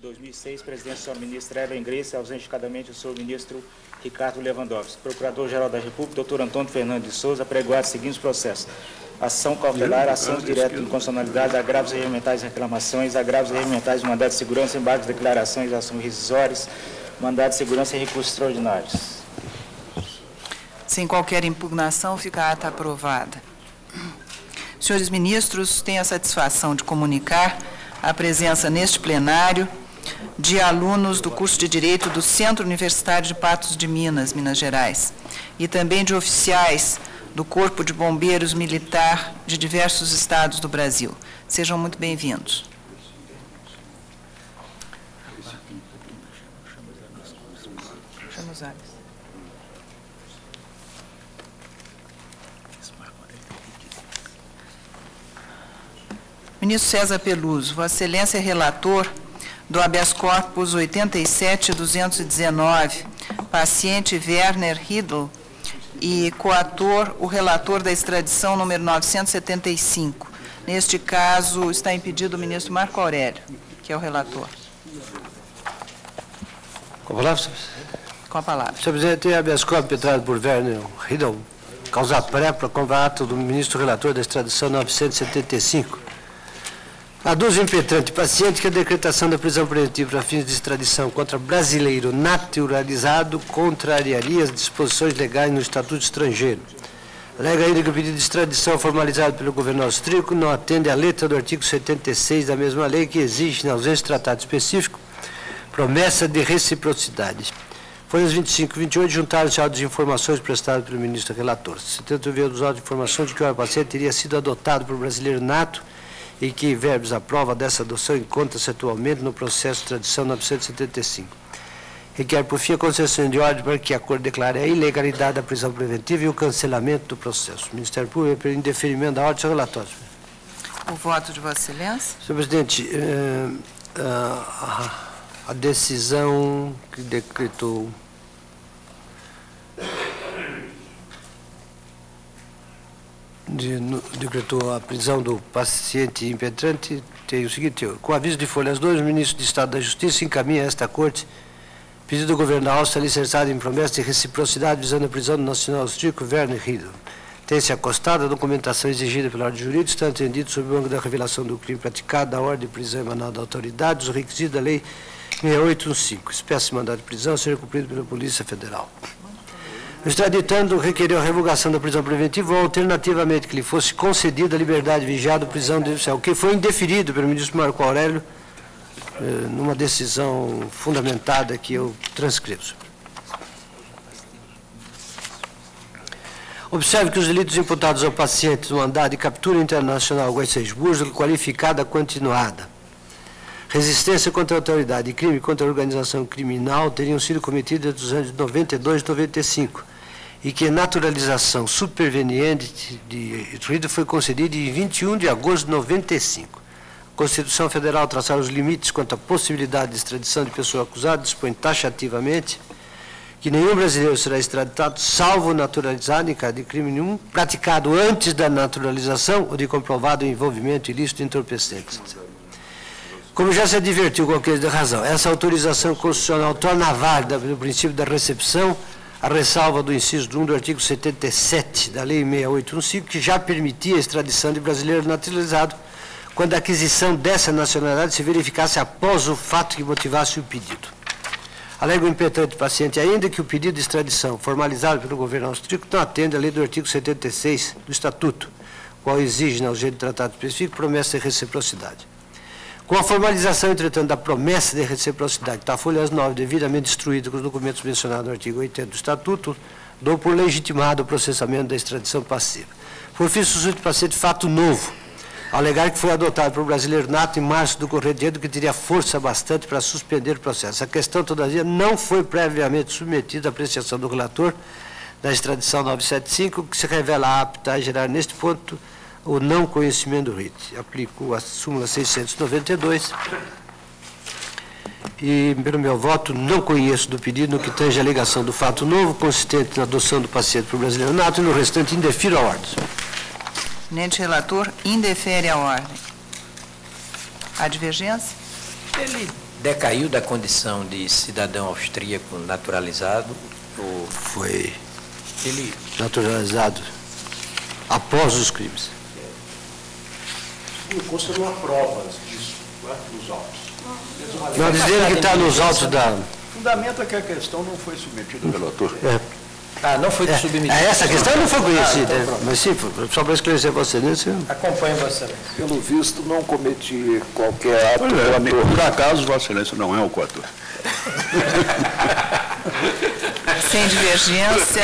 2006, presidente do senhor ministro Ellen Grace, ausente cadamente o senhor ministro Ricardo Lewandowski. Procurador-Geral da República, doutor Antônio Fernando de Souza, apregoado os seguintes processos: ação cautelar, ação direta de inconstitucionalidade, agravos regimentais de reclamações, agravos regimentais de mandado de segurança, embargos de declarações, ações rescisórias, mandado de segurança e recursos extraordinários. Sem qualquer impugnação, fica a ata aprovada. Senhores ministros, tenho a satisfação de comunicar a presença neste plenário de alunos do curso de Direito do Centro Universitário de Patos de Minas, Minas Gerais, e também de oficiais do Corpo de Bombeiros Militar de diversos estados do Brasil. Sejam muito bem-vindos. Chama os ares. Ministro César Peluso, Vossa Excelência é relator do habeas corpus 87.219, paciente Werner Riedl, e coator, o relator da extradição número 975. Neste caso, está impedido o ministro Marco Aurélio, que é o relator. Com a palavra, senhor? Com a palavra. Senhor presidente, habeas corpus impetrado por Werner Riedl, causa prévia com o ato do ministro relator da extradição 975. Aduzo impetrante paciente que a decretação da prisão preventiva para fins de extradição contra brasileiro naturalizado contrariaria as disposições legais no Estatuto Estrangeiro. Alega ainda que o pedido de extradição formalizado pelo governo austríaco não atende à letra do artigo 76 da mesma lei, que exige, na ausência de tratado específico, promessa de reciprocidade. Foi às 25 e 28 juntaram-se autos de informações prestadas pelo ministro relator. Se tenta ver os autos de informações de que o paciente teria sido adotado por brasileiro nato e que verbos a prova dessa adoção encontra-se atualmente no processo de extradição 975. Requer, por fim, a concessão de ordem para que a Corte declare a ilegalidade da prisão preventiva e o cancelamento do processo. O Ministério Público, pelo indeferimento da ordem, seu relatório. O voto de Vossa Excelência. Senhor presidente, a decisão que decretou decretou a prisão do paciente impetrante tem o seguinte teor: com aviso de folhas 2, o ministro de Estado da Justiça encaminha a esta Corte pedido do governo da Áustria alicerçado em promessa de reciprocidade visando a prisão do nacional austríaco Werner Riedl. Tem-se acostado a documentação exigida pela ordem jurídica, está entendido sob o ângulo da revelação do crime praticado, da ordem de prisão emanada da autoridade, os requisitos da lei 6815. Espécie de mandado de prisão a ser cumprido pela Polícia Federal. O extraditando requereu a revogação da prisão preventiva ou, alternativamente, que lhe fosse concedida a liberdade vigiada ou prisão judicial, o que foi indeferido pelo ministro Marco Aurélio numa decisão fundamentada que eu transcrevo. Observe que os delitos imputados ao paciente no mandado de captura internacional Guaisseis-Burgo, qualificada continuada, resistência contra a autoridade e crime contra a organização criminal teriam sido cometidos entre os anos de 92 e 95, e que a naturalização superveniente de Riedl foi concedida em 21 de agosto de 95. A Constituição Federal traçar os limites quanto à possibilidade de extradição de pessoa acusada dispõe taxativamente que nenhum brasileiro será extraditado, salvo naturalizado em caso de crime nenhum, praticado antes da naturalização ou de comprovado envolvimento ilícito de entorpecentes. Como já se advertiu com aquele de razão, essa autorização constitucional torna válida pelo princípio da recepção a ressalva do inciso 1 do artigo 77 da Lei 6815, que já permitia a extradição de brasileiro naturalizado quando a aquisição dessa nacionalidade se verificasse após o fato que motivasse o pedido. Alega o impetrante paciente ainda que o pedido de extradição formalizado pelo governo austríaco não atende à lei do artigo 76 do Estatuto, qual exige, na ausência de tratado específico, promessa de reciprocidade. Com a formalização, entretanto, da promessa de reciprocidade, que está a folha 9, devidamente instruída com os documentos mencionados no artigo 80 do Estatuto, dou por legitimado o processamento da extradição passiva. Por fim, suscito paciente fato novo, alegar que foi adotado por brasileiro nato em março do corrente ano, que teria força bastante para suspender o processo. A questão, todavia, não foi previamente submetida à apreciação do relator da extradição 975, que se revela apta a gerar, neste ponto, o não conhecimento do RIT. Aplico a súmula 692 e, pelo meu voto, não conheço do pedido no que tange a alegação do fato novo consistente na adoção do paciente por brasileiro nato e no restante indefiro a ordem. Eminente relator, indefere a ordem. Há divergência? Ele decaiu da condição de cidadão austríaco naturalizado? Ou Foi ele naturalizado após os crimes. Consta numa prova disso, nos autos. Não, dizendo que está nos autos da... Fundamenta que a questão não foi submetida pelo autor. não foi submetido? Essa questão não foi conhecida, mas sim, só para esclarecer Vossa Excelência. Acompanho, Vossa Excelência. Pelo visto, não cometi qualquer ato. Por acaso, Vossa Excelência não é o coautor. Sem divergência,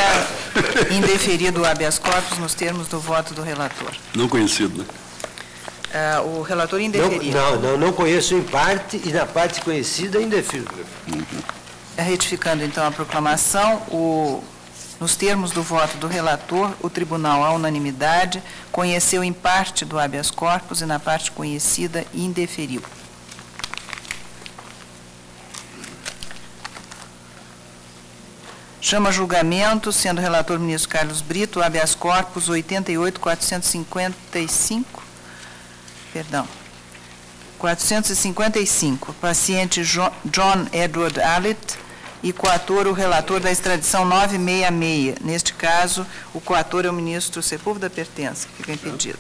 indeferido o habeas corpus nos termos do voto do relator. Não conhecido, né? O relator indeferido. Não conheço em parte, e na parte conhecida, indefiro. Retificando, então, a proclamação, nos termos do voto do relator, o tribunal, à unanimidade, conheceu em parte do habeas corpus e na parte conhecida, indeferiu. Chama a julgamento, sendo relator o ministro Carlos Brito, habeas corpus 455, paciente John Edward Allitt e coator o relator da extradição 966. Neste caso, o coator é o ministro Sepúlveda Pertença, que fica impedido.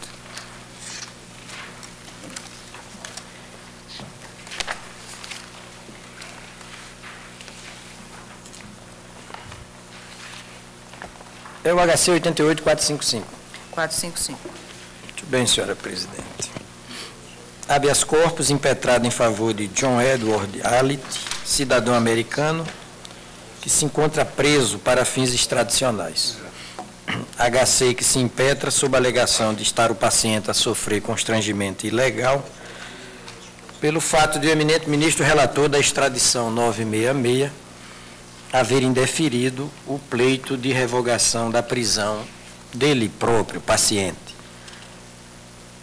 É o HC 88455. 455. Muito bem, senhora presidente. Habeas corpus impetrado em favor de John Edward Allitt, cidadão americano, que se encontra preso para fins extradicionais. HC que se impetra sob a alegação de estar o paciente a sofrer constrangimento ilegal pelo fato de o eminente ministro relator da extradição 966 haver indeferido o pleito de revogação da prisão dele próprio, paciente.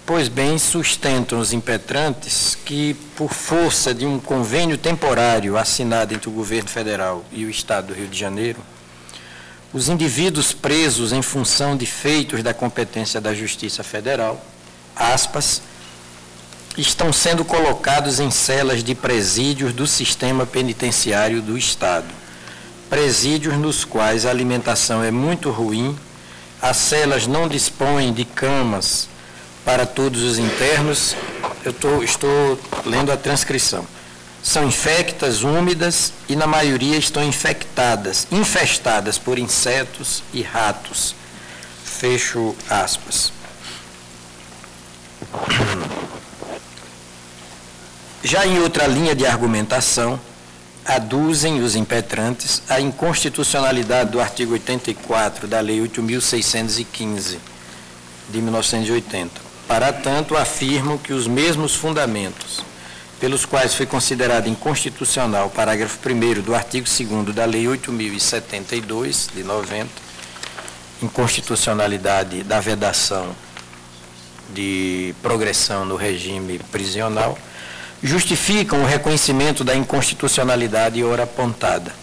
Pois bem, sustentam os impetrantes que, por força de um convênio temporário assinado entre o governo federal e o Estado do Rio de Janeiro, os indivíduos presos em função de feitos da competência da Justiça Federal, aspas, estão sendo colocados em celas de presídios do sistema penitenciário do Estado. Presídios nos quais a alimentação é muito ruim, as celas não dispõem de camas para todos os internos. Estou lendo a transcrição. São infectas, úmidas e, na maioria, estão infestadas por insetos e ratos. Fecho aspas. Já em outra linha de argumentação, aduzem os impetrantes a inconstitucionalidade do artigo 84 da Lei 8.615, de 1980. Para tanto, afirmam que os mesmos fundamentos pelos quais foi considerado inconstitucional o parágrafo 1º do artigo 2º da Lei 8.072, de 90, inconstitucionalidade da vedação de progressão no regime prisional, justificam o reconhecimento da inconstitucionalidade ora apontada.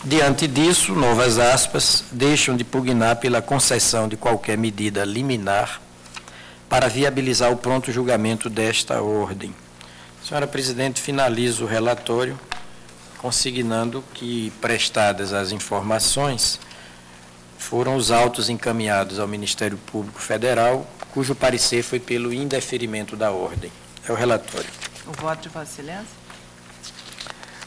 Diante disso, novas aspas, deixam de pugnar pela concessão de qualquer medida liminar para viabilizar o pronto julgamento desta ordem. Senhora Presidente, finalizo o relatório consignando que, prestadas as informações, foram os autos encaminhados ao Ministério Público Federal, cujo parecer foi pelo indeferimento da ordem. É o relatório. O voto de Vossa Excelência?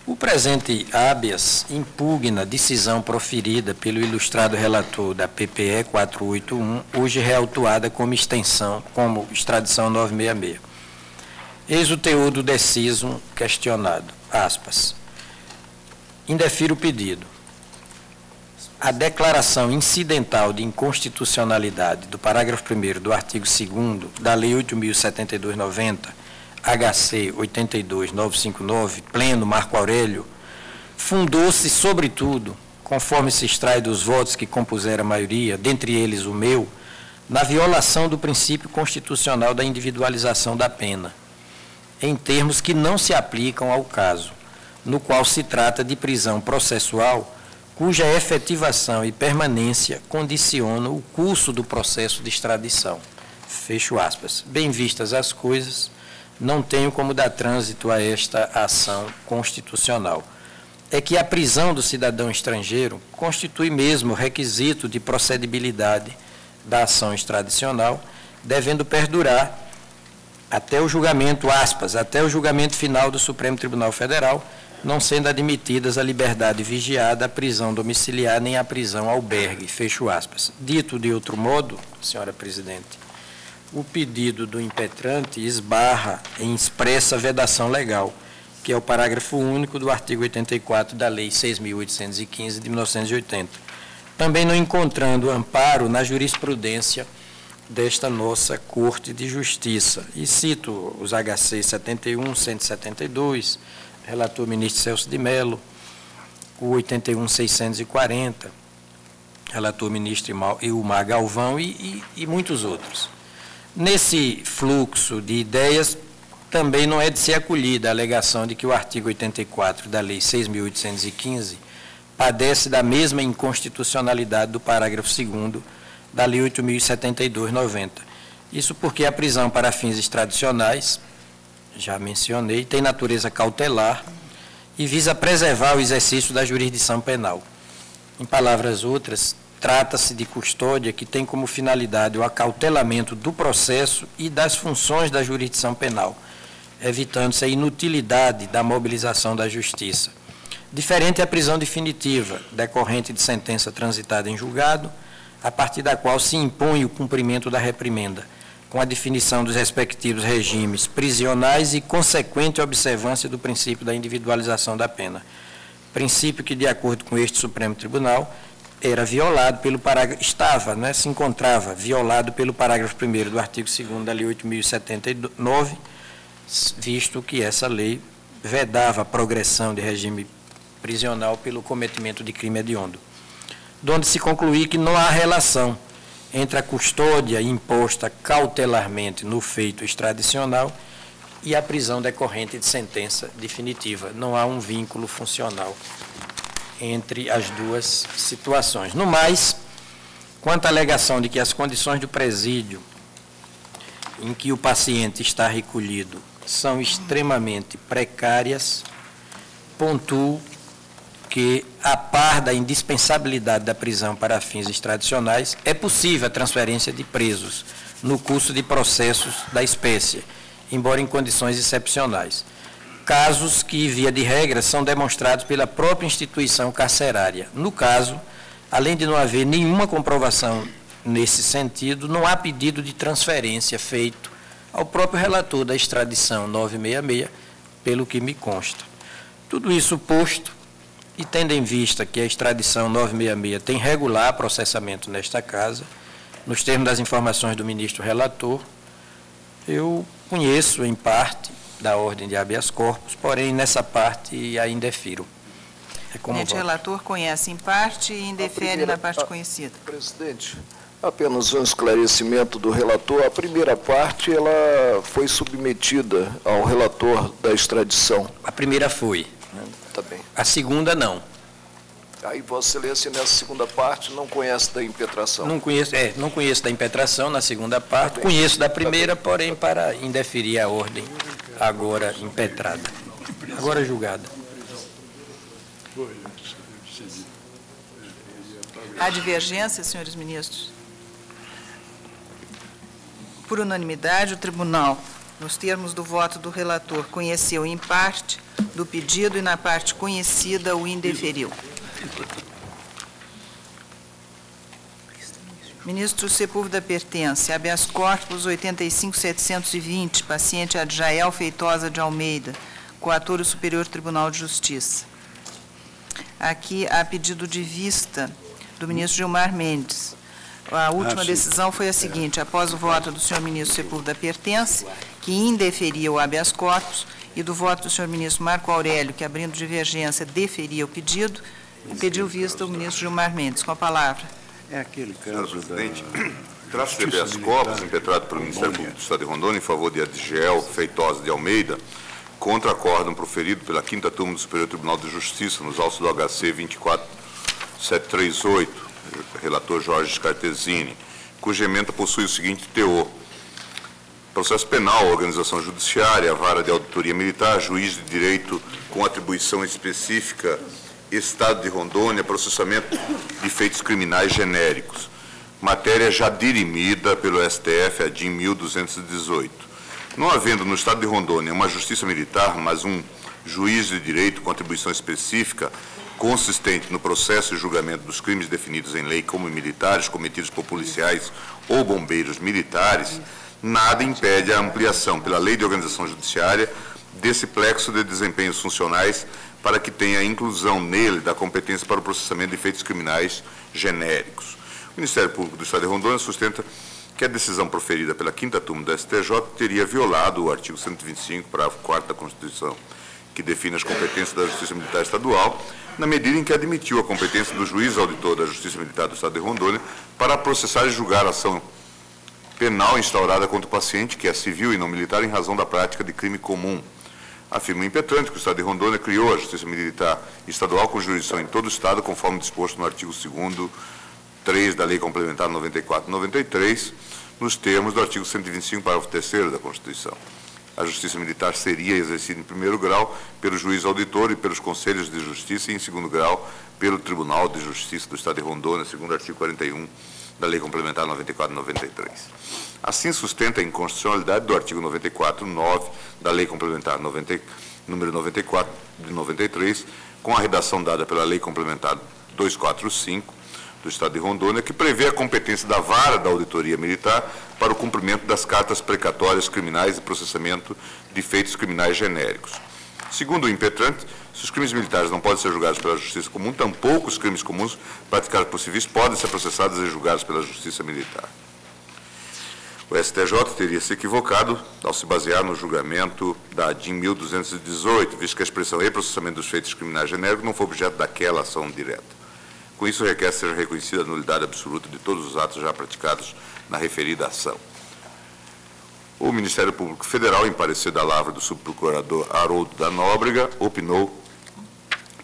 O presente habeas impugna decisão proferida pelo ilustrado relator da PPE 481, hoje reautuada como extradição 966. Eis o teor do decisum questionado, aspas. Indefiro o pedido. A declaração incidental de inconstitucionalidade do parágrafo 1º do artigo 2º da Lei 8.072/90, HC 82959, pleno Marco Aurélio, fundou-se, sobretudo, conforme se extrai dos votos que compuseram a maioria, dentre eles o meu, na violação do princípio constitucional da individualização da pena, em termos que não se aplicam ao caso, no qual se trata de prisão processual, cuja efetivação e permanência condicionam o curso do processo de extradição. Fecho aspas. Bem vistas as coisas, não tenho como dar trânsito a esta ação constitucional. É que a prisão do cidadão estrangeiro constitui mesmo requisito de procedibilidade da ação extradicional, devendo perdurar até o julgamento, aspas, até o julgamento final do Supremo Tribunal Federal, não sendo admitidas a liberdade vigiada, a prisão domiciliar, nem a prisão albergue, fecho aspas. Dito de outro modo, senhora presidente, o pedido do impetrante esbarra em expressa vedação legal, que é o parágrafo único do artigo 84 da Lei 6.815 de 1980, também não encontrando amparo na jurisprudência desta nossa Corte de Justiça. E cito os HC 71, 172, relator ministro Celso de Mello, o 81, 640, relator ministro Ilmar Galvão e muitos outros. Nesse fluxo de ideias, também não é de ser acolhida a alegação de que o artigo 84 da Lei 6.815 padece da mesma inconstitucionalidade do parágrafo 2º da Lei 8.072/90. Isso porque a prisão para fins extradicionais, já mencionei, tem natureza cautelar e visa preservar o exercício da jurisdição penal. Em palavras outras, trata-se de custódia que tem como finalidade o acautelamento do processo e das funções da jurisdição penal, evitando-se a inutilidade da mobilização da justiça. Diferente é a prisão definitiva, decorrente de sentença transitada em julgado, a partir da qual se impõe o cumprimento da reprimenda, com a definição dos respectivos regimes prisionais e consequente observância do princípio da individualização da pena. Princípio que, de acordo com este Supremo Tribunal, era violado pelo parágrafo, se encontrava violado pelo parágrafo 1º do artigo 2º da Lei 8.079, visto que essa lei vedava a progressão de regime prisional pelo cometimento de crime hediondo, donde se concluir que não há relação entre a custódia imposta cautelarmente no feito extradicional e a prisão decorrente de sentença definitiva. Não há um vínculo funcional entre as duas situações. No mais, quanto à alegação de que as condições do presídio em que o paciente está recolhido são extremamente precárias, pontuo que, a par da indispensabilidade da prisão para fins extradicionais, é possível a transferência de presos no curso de processos da espécie, embora em condições excepcionais. Casos que, via de regra, são demonstrados pela própria instituição carcerária. No caso, além de não haver nenhuma comprovação nesse sentido, não há pedido de transferência feito ao próprio relator da extradição 966, pelo que me consta. Tudo isso posto, e tendo em vista que a extradição 966 tem regular processamento nesta casa, nos termos das informações do ministro relator, eu conheço, em parte, da ordem de habeas corpus, porém, nessa parte, ainda indefiro. O relator conhece em parte e indefere na parte conhecida. Presidente, apenas um esclarecimento do relator. A primeira parte, ela foi submetida ao relator da extradição. A primeira foi. Tá bem. A segunda, não. Aí, Vossa Excelência, nessa segunda parte, não conhece da impetração. Não conheço da impetração na segunda parte, conheço da primeira, porém, para indeferir a ordem agora impetrada, agora julgada. Há divergência, senhores ministros? Por unanimidade, o tribunal, nos termos do voto do relator, conheceu em parte do pedido e na parte conhecida o indeferiu. Ministro Sepúlveda pertence, habeas corpus 85.720, paciente Adjael Feitosa de Almeida, coator do Superior Tribunal de Justiça. Aqui há pedido de vista do ministro Gilmar Mendes. A última decisão foi a seguinte: após o voto do senhor ministro Sepúlveda pertence, que indeferia o habeas corpus, e do voto do senhor ministro Marco Aurélio, que, abrindo divergência, deferia o pedido, pediu vista o ministro Gilmar Mendes. Com a palavra. É aquele caso, presidente. Traço de habeas corpus impetrado pelo Ministério Público do Estado de Rondônia em favor de Adjael Feitosa de Almeida, contra acórdão proferido pela 5ª Turma do Superior Tribunal de Justiça, nos autos do HC 24738, relator Jorge Cartesini, cuja ementa possui o seguinte teor: Processo penal, organização judiciária, vara de auditoria militar, juiz de direito com atribuição específica, Estado de Rondônia, processamento de feitos criminais genéricos. Matéria já dirimida pelo STF, a DIN 1218. Não havendo no Estado de Rondônia uma justiça militar, mas um juiz de direito com atribuição específica, consistente no processo e julgamento dos crimes definidos em lei como militares, cometidos por policiais ou bombeiros militares, nada impede a ampliação pela Lei de Organização Judiciária desse plexo de desempenhos funcionais para que tenha inclusão nele da competência para o processamento de feitos criminais genéricos. O Ministério Público do Estado de Rondônia sustenta que a decisão proferida pela 5ª turma do STJ teria violado o artigo 125, parágrafo 4º da Constituição, que define as competências da Justiça Militar Estadual, na medida em que admitiu a competência do juiz auditor da Justiça Militar do Estado de Rondônia para processar e julgar a ação penal instaurada contra o paciente, que é civil e não militar, em razão da prática de crime comum. Afirma o impetrante que o Estado de Rondônia criou a Justiça Militar Estadual com jurisdição em todo o Estado, conforme disposto no artigo 2º, 3 da Lei Complementar 94/93, nos termos do artigo 125, parágrafo 3º da Constituição. A Justiça Militar seria exercida em primeiro grau pelo juiz auditor e pelos conselhos de justiça e em segundo grau pelo Tribunal de Justiça do Estado de Rondônia, segundo o artigo 41 da Lei Complementar 94/93. Assim sustenta a inconstitucionalidade do artigo 94/9 da Lei Complementar número 94 de 93, com a redação dada pela Lei Complementar 245 do Estado de Rondônia, que prevê a competência da vara da auditoria militar para o cumprimento das cartas precatórias criminais e processamento de feitos criminais genéricos. Segundo o impetrante, se os crimes militares não podem ser julgados pela Justiça Comum, tampouco os crimes comuns praticados por civis podem ser processados e julgados pela Justiça Militar. O STJ teria se equivocado ao se basear no julgamento da DIN 1218, visto que a expressão e processamento dos feitos criminais genéricos não foi objeto daquela ação direta. Com isso, requer seja reconhecida a nulidade absoluta de todos os atos já praticados na referida ação. O Ministério Público Federal, em parecer da lavra do subprocurador Haroldo da Nóbrega, opinou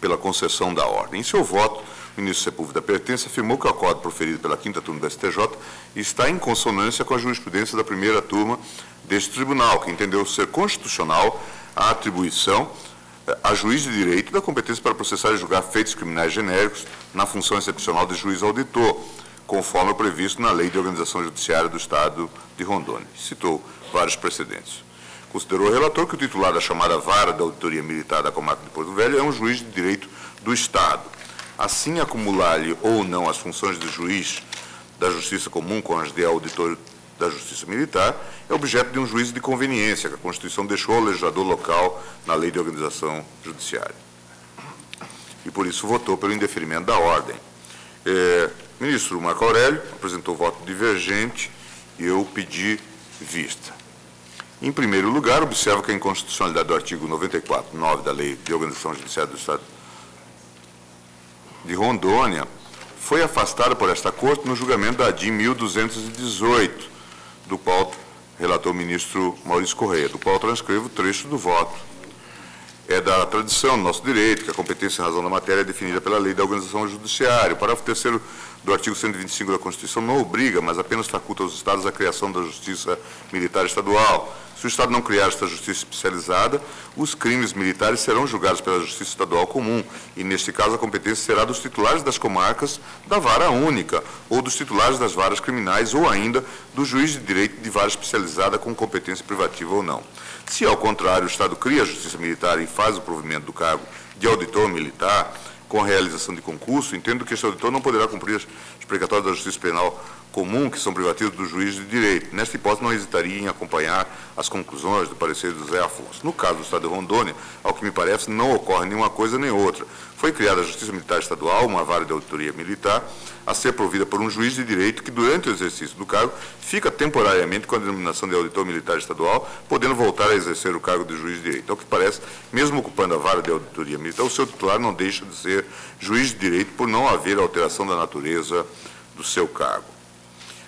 pela concessão da ordem. Em seu voto, o ministro Sepúlveda Pertence afirmou que o acordo proferido pela 5ª turma do STJ está em consonância com a jurisprudência da 1ª turma deste tribunal, que entendeu ser constitucional a atribuição a juiz de direito da competência para processar e julgar feitos criminais genéricos na função excepcional de juiz auditor, conforme o previsto na Lei de Organização Judiciária do Estado de Rondônia. Citou vários precedentes. Considerou o relator que o titular da chamada vara da auditoria militar da comarca de Porto Velho é um juiz de direito do Estado. Assim, acumular-lhe ou não as funções de juiz da Justiça Comum com as de auditor da Justiça Militar é objeto de um juízo de conveniência que a Constituição deixou ao legislador local na Lei de Organização Judiciária. E por isso votou pelo indeferimento da ordem. O ministro Marco Aurélio apresentou voto divergente e eu pedi vista. Em primeiro lugar, observo que a inconstitucionalidade do artigo 94/9 da Lei de Organização Judiciária do Estado de Rondônia foi afastada por esta Corte no julgamento da DIN 1218, do qual relatou o ministro Maurício Correia, do qual transcrevo o trecho do voto. É da tradição do nosso direito que a competência em razão da matéria é definida pela Lei da Organização Judiciária. O parágrafo 3º do artigo 125 da Constituição não obriga, mas apenas faculta aos Estados a criação da Justiça Militar Estadual. Se o Estado não criar esta justiça especializada, os crimes militares serão julgados pela Justiça Estadual Comum, e, neste caso, a competência será dos titulares das comarcas da vara única, ou dos titulares das varas criminais, ou ainda do juiz de direito de vara especializada com competência privativa ou não. Se, ao contrário, o Estado cria a Justiça Militar e faz o provimento do cargo de auditor militar, com a realização de concurso, entendo que este auditor não poderá cumprir as precatórias da Justiça Penal Comum, que são privativas do juiz de direito. Nesta hipótese, não hesitaria em acompanhar as conclusões do parecer do José Afonso. No caso do Estado de Rondônia, ao que me parece, não ocorre nenhuma coisa nem outra. Foi criada a Justiça Militar Estadual, uma vara de auditoria militar, a ser provida por um juiz de direito que, durante o exercício do cargo, fica temporariamente com a denominação de auditor militar estadual, podendo voltar a exercer o cargo de juiz de direito. Ao que parece, mesmo ocupando a vara de auditoria militar, o seu titular não deixa de ser juiz de direito por não haver alteração da natureza do seu cargo.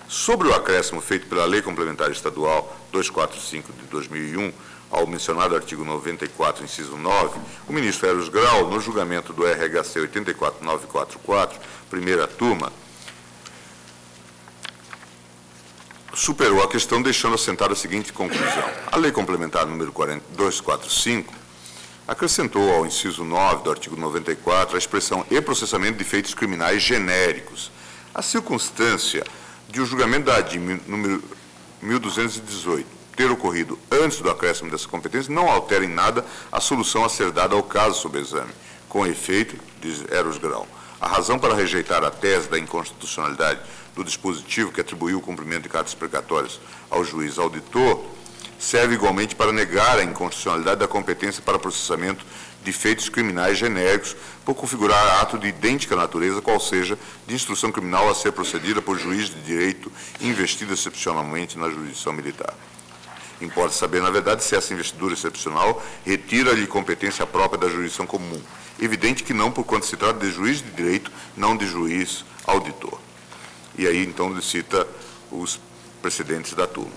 Sobre o acréscimo feito pela Lei Complementar Estadual 245 de 2001, ao mencionado artigo 94, inciso 9, o ministro Eros Grau, no julgamento do RHC 84944, 1ª turma, superou a questão, deixando assentada a seguinte conclusão. A Lei Complementar número 245 acrescentou ao inciso 9 do artigo 94 a expressão e processamento de feitos criminais genéricos. A circunstância de o julgamento da ADIM número 1218 ter ocorrido antes do acréscimo dessa competência não altera em nada a solução a ser dada ao caso sob exame. Com efeito, diz Eros Grau, a razão para rejeitar a tese da inconstitucionalidade do dispositivo que atribuiu o cumprimento de cartas precatórias ao juiz auditor serve igualmente para negar a inconstitucionalidade da competência para processamento de feitos criminais genéricos por configurar ato de idêntica natureza, qual seja, de instrução criminal a ser procedida por juiz de direito investido excepcionalmente na jurisdição militar. Importa saber, na verdade, se essa investidura excepcional retira-lhe competência própria da jurisdição comum. Evidente que não, por quanto se trata de juiz de direito, não de juiz auditor. E aí, então, ele cita os precedentes da turma.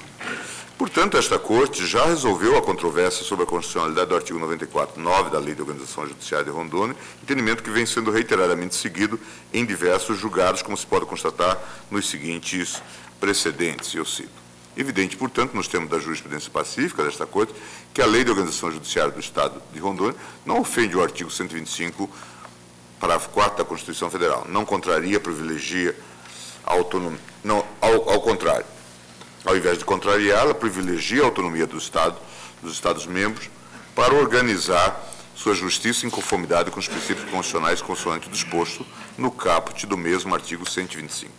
Portanto, esta Corte já resolveu a controvérsia sobre a constitucionalidade do artigo 94.9 da Lei de Organização Judiciária de Rondônia, entendimento que vem sendo reiteradamente seguido em diversos julgados, como se pode constatar nos seguintes precedentes, eu cito. Evidente, portanto, nos termos da jurisprudência pacífica desta Corte, que a Lei de Organização Judiciária do Estado de Rondônia não ofende o artigo 125, parágrafo 4 da Constituição Federal, não contraria, privilegia a autonomia, não, ao contrário. Ao invés de contrariá-la, privilegia a autonomia do Estado, dos Estados-membros, para organizar sua justiça em conformidade com os princípios constitucionais consoante o disposto no caput do mesmo artigo 125.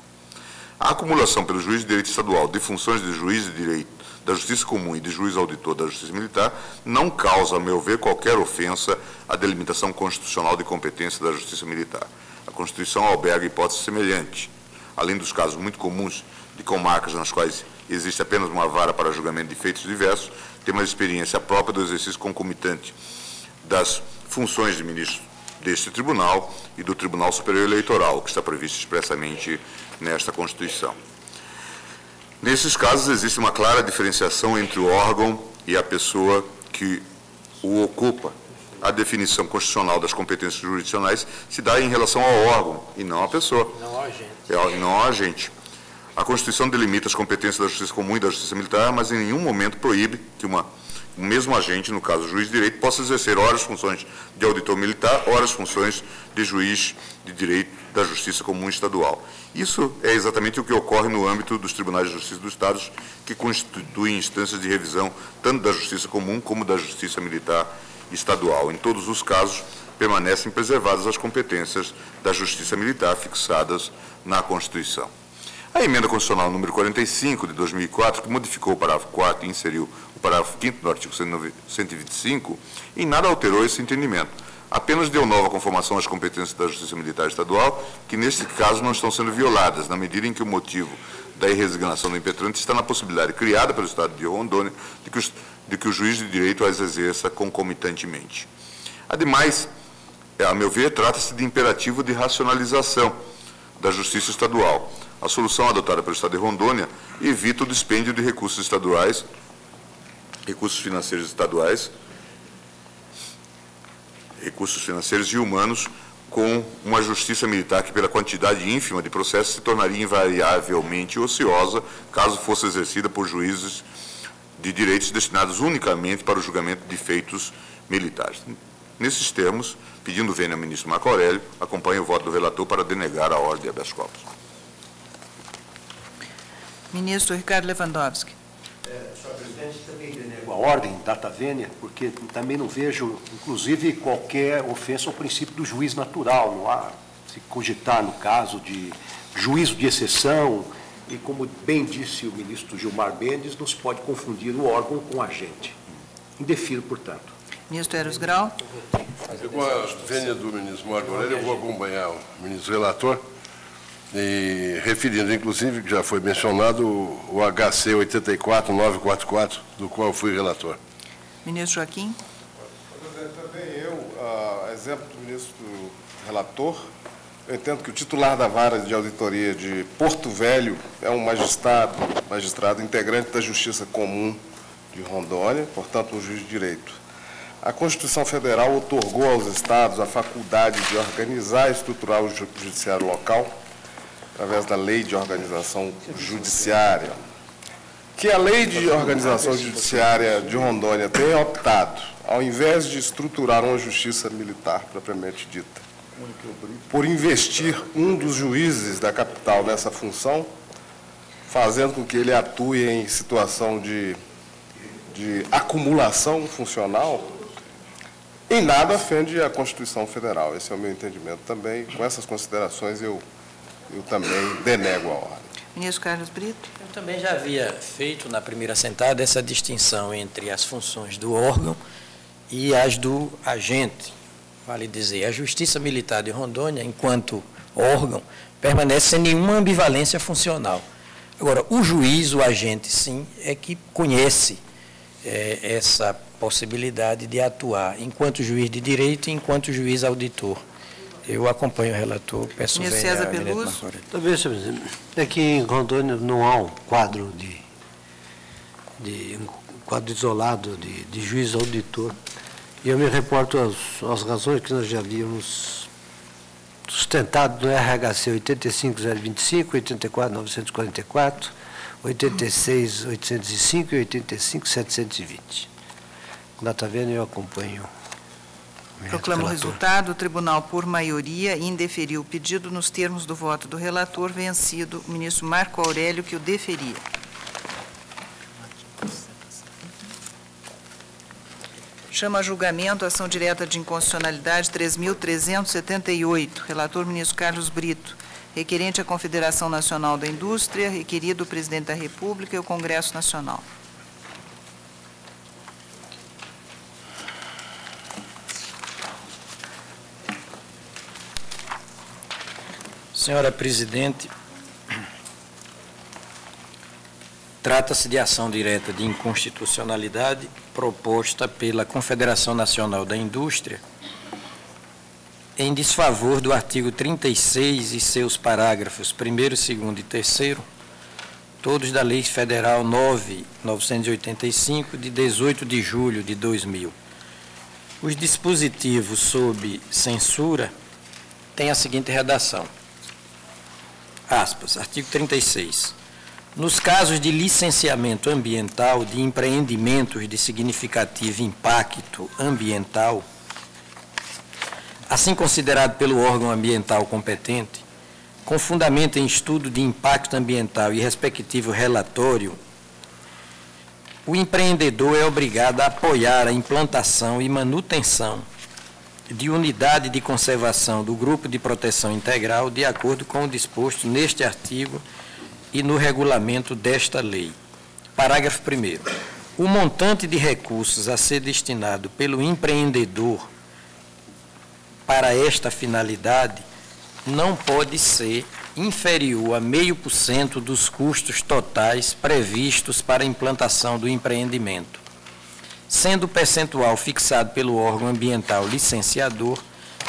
A acumulação pelo juiz de direito estadual de funções de juiz de direito da Justiça Comum e de juiz auditor da Justiça Militar não causa, a meu ver, qualquer ofensa à delimitação constitucional de competência da Justiça Militar. A Constituição alberga hipótese semelhante. Além dos casos muito comuns de comarcas nas quais existe apenas uma vara para julgamento de feitos diversos, temos a experiência própria do exercício concomitante das funções de ministro deste tribunal e do Tribunal Superior Eleitoral, que está previsto expressamente nesta Constituição. Nesses casos, existe uma clara diferenciação entre o órgão e a pessoa que o ocupa. A definição constitucional das competências jurisdicionais se dá em relação ao órgão e não à pessoa. Não ao agente. Não ao agente. A Constituição delimita as competências da Justiça Comum e da Justiça Militar, mas em nenhum momento proíbe que o mesmo agente, no caso o juiz de direito, possa exercer ora as funções de auditor militar, ora as funções de juiz de direito da Justiça Comum Estadual. Isso é exatamente o que ocorre no âmbito dos Tribunais de Justiça dos Estados, que constituem instâncias de revisão tanto da Justiça Comum como da Justiça Militar Estadual. Em todos os casos, permanecem preservadas as competências da Justiça Militar fixadas na Constituição. A emenda constitucional número 45 de 2004, que modificou o parágrafo 4º e inseriu o parágrafo 5º do artigo 125, em nada alterou esse entendimento. Apenas deu nova conformação às competências da Justiça Militar Estadual, que neste caso não estão sendo violadas, na medida em que o motivo da irresignação do impetrante está na possibilidade criada pelo Estado de Rondônia de que o juiz de direito as exerça concomitantemente. Ademais, a meu ver, trata-se de imperativo de racionalização da Justiça Estadual. A solução adotada pelo Estado de Rondônia evita o dispêndio de recursos estaduais, recursos financeiros estaduais, recursos financeiros e humanos, com uma justiça militar que, pela quantidade ínfima de processos, se tornaria invariavelmente ociosa, caso fosse exercida por juízes de direitos destinados unicamente para o julgamento de feitos militares. Nesses termos, pedindo vênia ao ministro Marco Aurélio, acompanho o voto do relator para denegar a ordem de habeas corpus. Ministro Ricardo Lewandowski. Senhor presidente, também denego a ordem, data vênia, porque também não vejo, inclusive, qualquer ofensa ao princípio do juiz natural. Não há se cogitar, no caso, de juízo de exceção, e como bem disse o ministro Gilmar Mendes, não se pode confundir o órgão com o agente. Indefiro, portanto. Ministro Eros Grau. Com a vênia do ministro Marco Aurélio, eu vou acompanhar o ministro relator, e referindo, inclusive, que já foi mencionado, o HC 84944, do qual fui relator. Ministro Joaquim. Também eu, exemplo do ministro relator, eu entendo que o titular da vara de auditoria de Porto Velho é um magistrado integrante da Justiça Comum de Rondônia, portanto, um juiz de direito. A Constituição Federal outorgou aos estados a faculdade de organizar e estruturar o judiciário local, através da Lei de Organização Judiciária. que a Lei de Organização Judiciária de Rondônia tenha optado, ao invés de estruturar uma justiça militar propriamente dita, por investir um dos juízes da capital nessa função, fazendo com que ele atue em situação de acumulação funcional, em nada ofende a Constituição Federal. Esse é o meu entendimento também. Com essas considerações, eu também denego a ordem. Ministro Carlos Brito. Eu também já havia feito, na primeira sentada, essa distinção entre as funções do órgão e as do agente. Vale dizer, a Justiça Militar de Rondônia, enquanto órgão, permanece sem nenhuma ambivalência funcional. Agora, o juiz, o agente, sim, é que conhece essa possibilidade de atuar enquanto juiz de direito e enquanto juiz auditor. Eu acompanho o relator, peço Ministro César Peluso. Talvez, senhor presidente, aqui em Rondônia não há um quadro um quadro isolado de juiz auditor. E eu me reporto às razões que nós já havíamos sustentado no RHC 85025, 84944, 86805 e 85720. Lá está vendo, eu acompanho. Proclamo o resultado. O tribunal, por maioria, indeferiu o pedido nos termos do voto do relator, vencido o ministro Marco Aurélio, que o deferia. Chama a julgamento a ação direta de inconstitucionalidade 3.378. Relator, ministro Carlos Brito. Requerente à Confederação Nacional da Indústria, requerido o presidente da República e o Congresso Nacional. Senhora Presidente, trata-se de ação direta de inconstitucionalidade proposta pela Confederação Nacional da Indústria em desfavor do artigo 36 e seus parágrafos 1º, 2º e 3º, todos da Lei Federal 9.985, de 18 de julho de 2000. Os dispositivos sob censura têm a seguinte redação. Aspas, artigo 36. Nos casos de licenciamento ambiental de empreendimentos de significativo impacto ambiental, assim considerado pelo órgão ambiental competente, com fundamento em estudo de impacto ambiental e respectivo relatório, o empreendedor é obrigado a apoiar a implantação e manutenção de unidade de conservação do Grupo de Proteção Integral, de acordo com o disposto neste artigo e no regulamento desta lei. Parágrafo 1º. O montante de recursos a ser destinado pelo empreendedor para esta finalidade não pode ser inferior a 0,5% dos custos totais previstos para a implantação do empreendimento, sendo o percentual fixado pelo órgão ambiental licenciador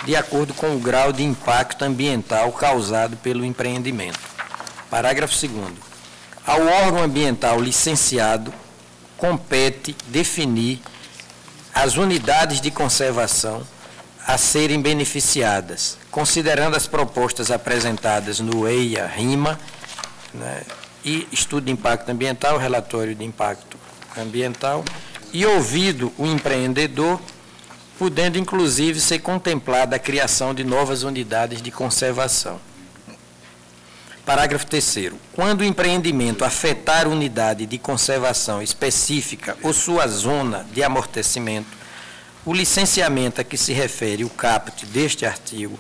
de acordo com o grau de impacto ambiental causado pelo empreendimento. Parágrafo 2º. Ao órgão ambiental licenciado compete definir as unidades de conservação a serem beneficiadas, considerando as propostas apresentadas no EIA-RIMA, né, e estudo de impacto ambiental, relatório de impacto ambiental, e ouvido o empreendedor, podendo inclusive ser contemplada a criação de novas unidades de conservação. Parágrafo 3º. Quando o empreendimento afetar unidade de conservação específica ou sua zona de amortecimento, o licenciamento a que se refere o caput deste artigo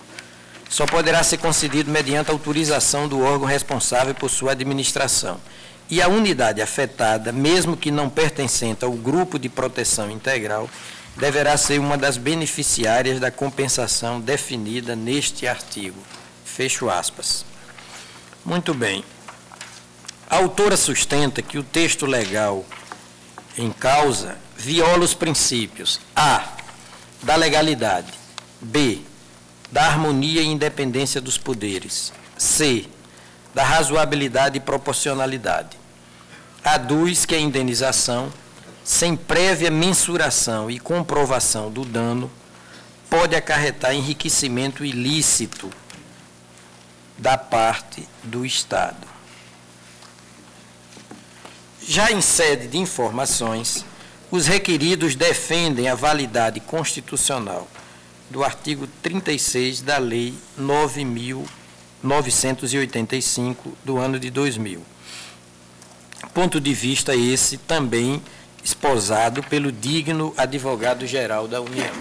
só poderá ser concedido mediante autorização do órgão responsável por sua administração. E a unidade afetada, mesmo que não pertencente ao grupo de proteção integral, deverá ser uma das beneficiárias da compensação definida neste artigo. Fecho aspas. Muito bem. A autora sustenta que o texto legal em causa viola os princípios a. da legalidade, b. da harmonia e independência dos poderes, c. da razoabilidade e proporcionalidade. Aduz que a indenização, sem prévia mensuração e comprovação do dano, pode acarretar enriquecimento ilícito da parte do Estado. Já em sede de informações, os requeridos defendem a validade constitucional do artigo 36 da Lei 9.985 do ano de 2000. Ponto de vista esse também esposado pelo digno advogado-geral da União.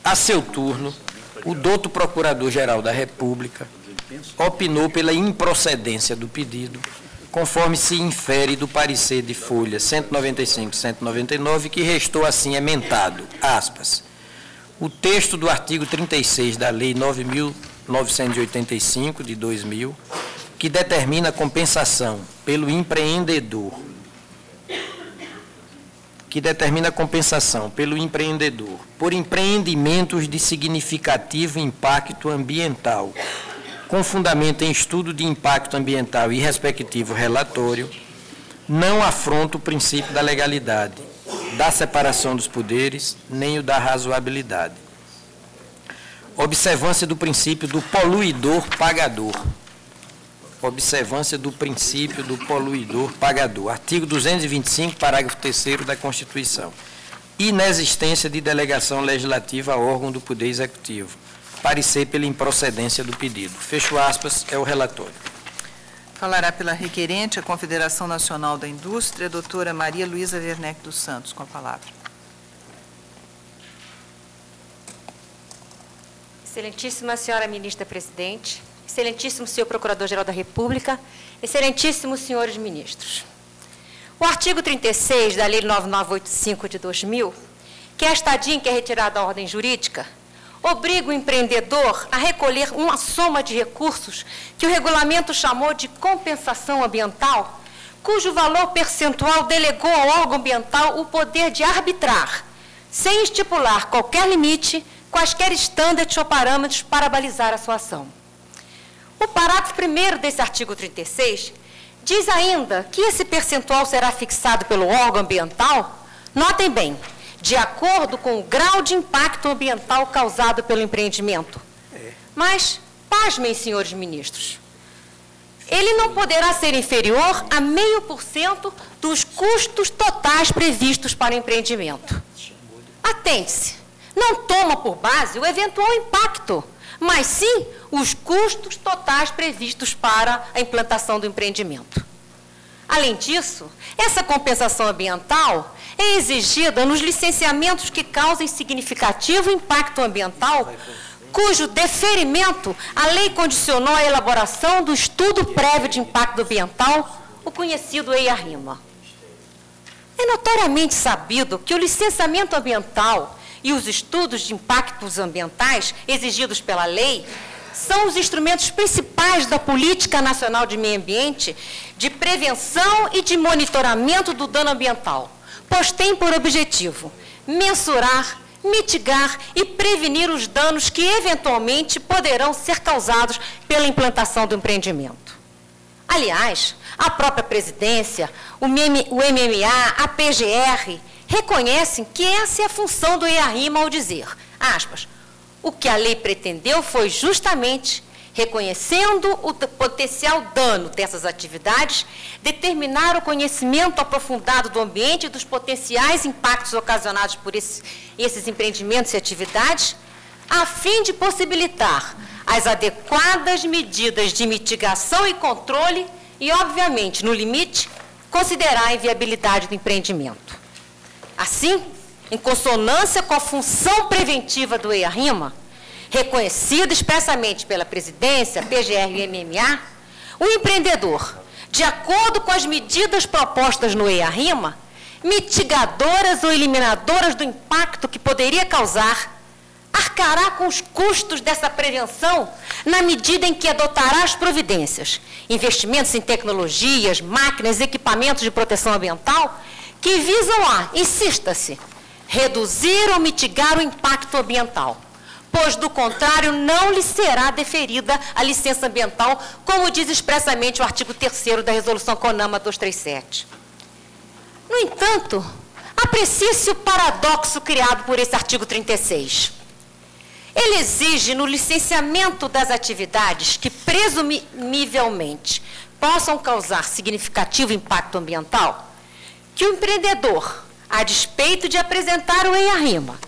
A seu turno, o douto Procurador-Geral da República opinou pela improcedência do pedido, conforme se infere do parecer de folha 195 e 199, que restou assim emendado, aspas, o texto do artigo 36 da Lei 9.985, de 2000, que determina a compensação pelo empreendedor, por empreendimentos de significativo impacto ambiental, com fundamento em estudo de impacto ambiental e respectivo relatório, não afronta o princípio da legalidade, da separação dos poderes, nem o da razoabilidade. Observância do princípio do poluidor-pagador. Observância do princípio do poluidor-pagador. Artigo 225, parágrafo 3º da Constituição. Inexistência de delegação legislativa a órgão do Poder Executivo. Parecer pela improcedência do pedido. Fecho aspas, é o relatório. Falará pela requerente a Confederação Nacional da Indústria, a doutora Maria Luísa Werneck dos Santos, com a palavra. Excelentíssima senhora ministra-presidente, excelentíssimo senhor Procurador-Geral da República, excelentíssimos senhores ministros. O artigo 36 da Lei 9985 de 2000, que é a estadia em que é retirada a ordem jurídica, obriga o empreendedor a recolher uma soma de recursos que o regulamento chamou de compensação ambiental, cujo valor percentual delegou ao órgão ambiental o poder de arbitrar, sem estipular qualquer limite, quaisquer estándares ou parâmetros para balizar a sua ação. O parágrafo 1º desse artigo 36 diz ainda que esse percentual será fixado pelo órgão ambiental, notem bem, de acordo com o grau de impacto ambiental causado pelo empreendimento. Mas, pasmem, senhores ministros, ele não poderá ser inferior a 0,5% dos custos totais previstos para o empreendimento. Atente-se, não toma por base o eventual impacto, mas sim os custos totais previstos para a implantação do empreendimento. Além disso, essa compensação ambiental é exigida nos licenciamentos que causem significativo impacto ambiental, cujo deferimento a lei condicionou a elaboração do estudo prévio de impacto ambiental, o conhecido EIA-RIMA. É notoriamente sabido que o licenciamento ambiental e os estudos de impactos ambientais exigidos pela lei são os instrumentos principais da Política Nacional de Meio Ambiente de prevenção e de monitoramento do dano ambiental, pois tem por objetivo mensurar, mitigar e prevenir os danos que eventualmente poderão ser causados pela implantação do empreendimento. Aliás, a própria presidência, o MMA, a PGR, reconhecem que essa é a função do EIA-RIMA ao dizer, aspas, o que a lei pretendeu foi justamente, reconhecendo o potencial dano dessas atividades, determinar o conhecimento aprofundado do ambiente e dos potenciais impactos ocasionados por esses empreendimentos e atividades, a fim de possibilitar as adequadas medidas de mitigação e controle e, obviamente, no limite, considerar a inviabilidade do empreendimento. Assim, em consonância com a função preventiva do EIA-RIMA, reconhecida expressamente pela presidência, PGR e MMA, o empreendedor, de acordo com as medidas propostas no EIA-RIMA, mitigadoras ou eliminadoras do impacto que poderia causar, arcará com os custos dessa prevenção na medida em que adotará as providências, investimentos em tecnologias, máquinas e equipamentos de proteção ambiental que visam a, insista-se, reduzir ou mitigar o impacto ambiental, pois, do contrário, não lhe será deferida a licença ambiental, como diz expressamente o artigo 3º da Resolução CONAMA 237. No entanto, aprecie-se o paradoxo criado por esse artigo 36. ele exige no licenciamento das atividades que presumivelmente possam causar significativo impacto ambiental, que o empreendedor, a despeito de apresentar o EIA-RIMA,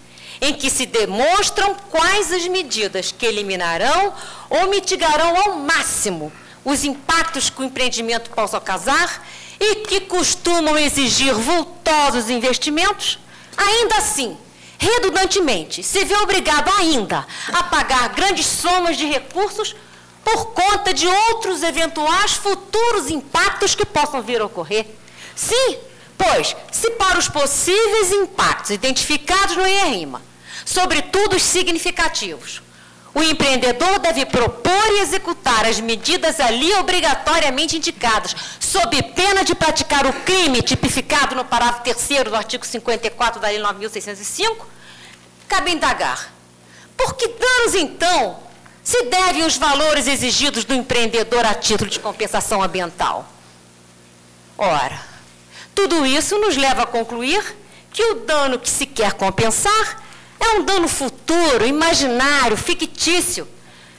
em que se demonstram quais as medidas que eliminarão ou mitigarão ao máximo os impactos que o empreendimento possa causar e que costumam exigir vultosos investimentos, ainda assim, redundantemente, se vê obrigado ainda a pagar grandes somas de recursos por conta de outros eventuais futuros impactos que possam vir a ocorrer. Sim, pois, se para os possíveis impactos identificados no EIA-RIMA, sobretudo os significativos, o empreendedor deve propor e executar as medidas ali obrigatoriamente indicadas, sob pena de praticar o crime tipificado no parágrafo 3º do artigo 54 da Lei 9.605, cabe indagar. Por que danos, então, se devem os valores exigidos do empreendedor a título de compensação ambiental? Ora, tudo isso nos leva a concluir que o dano que se quer compensar é um dano futuro, imaginário, fictício,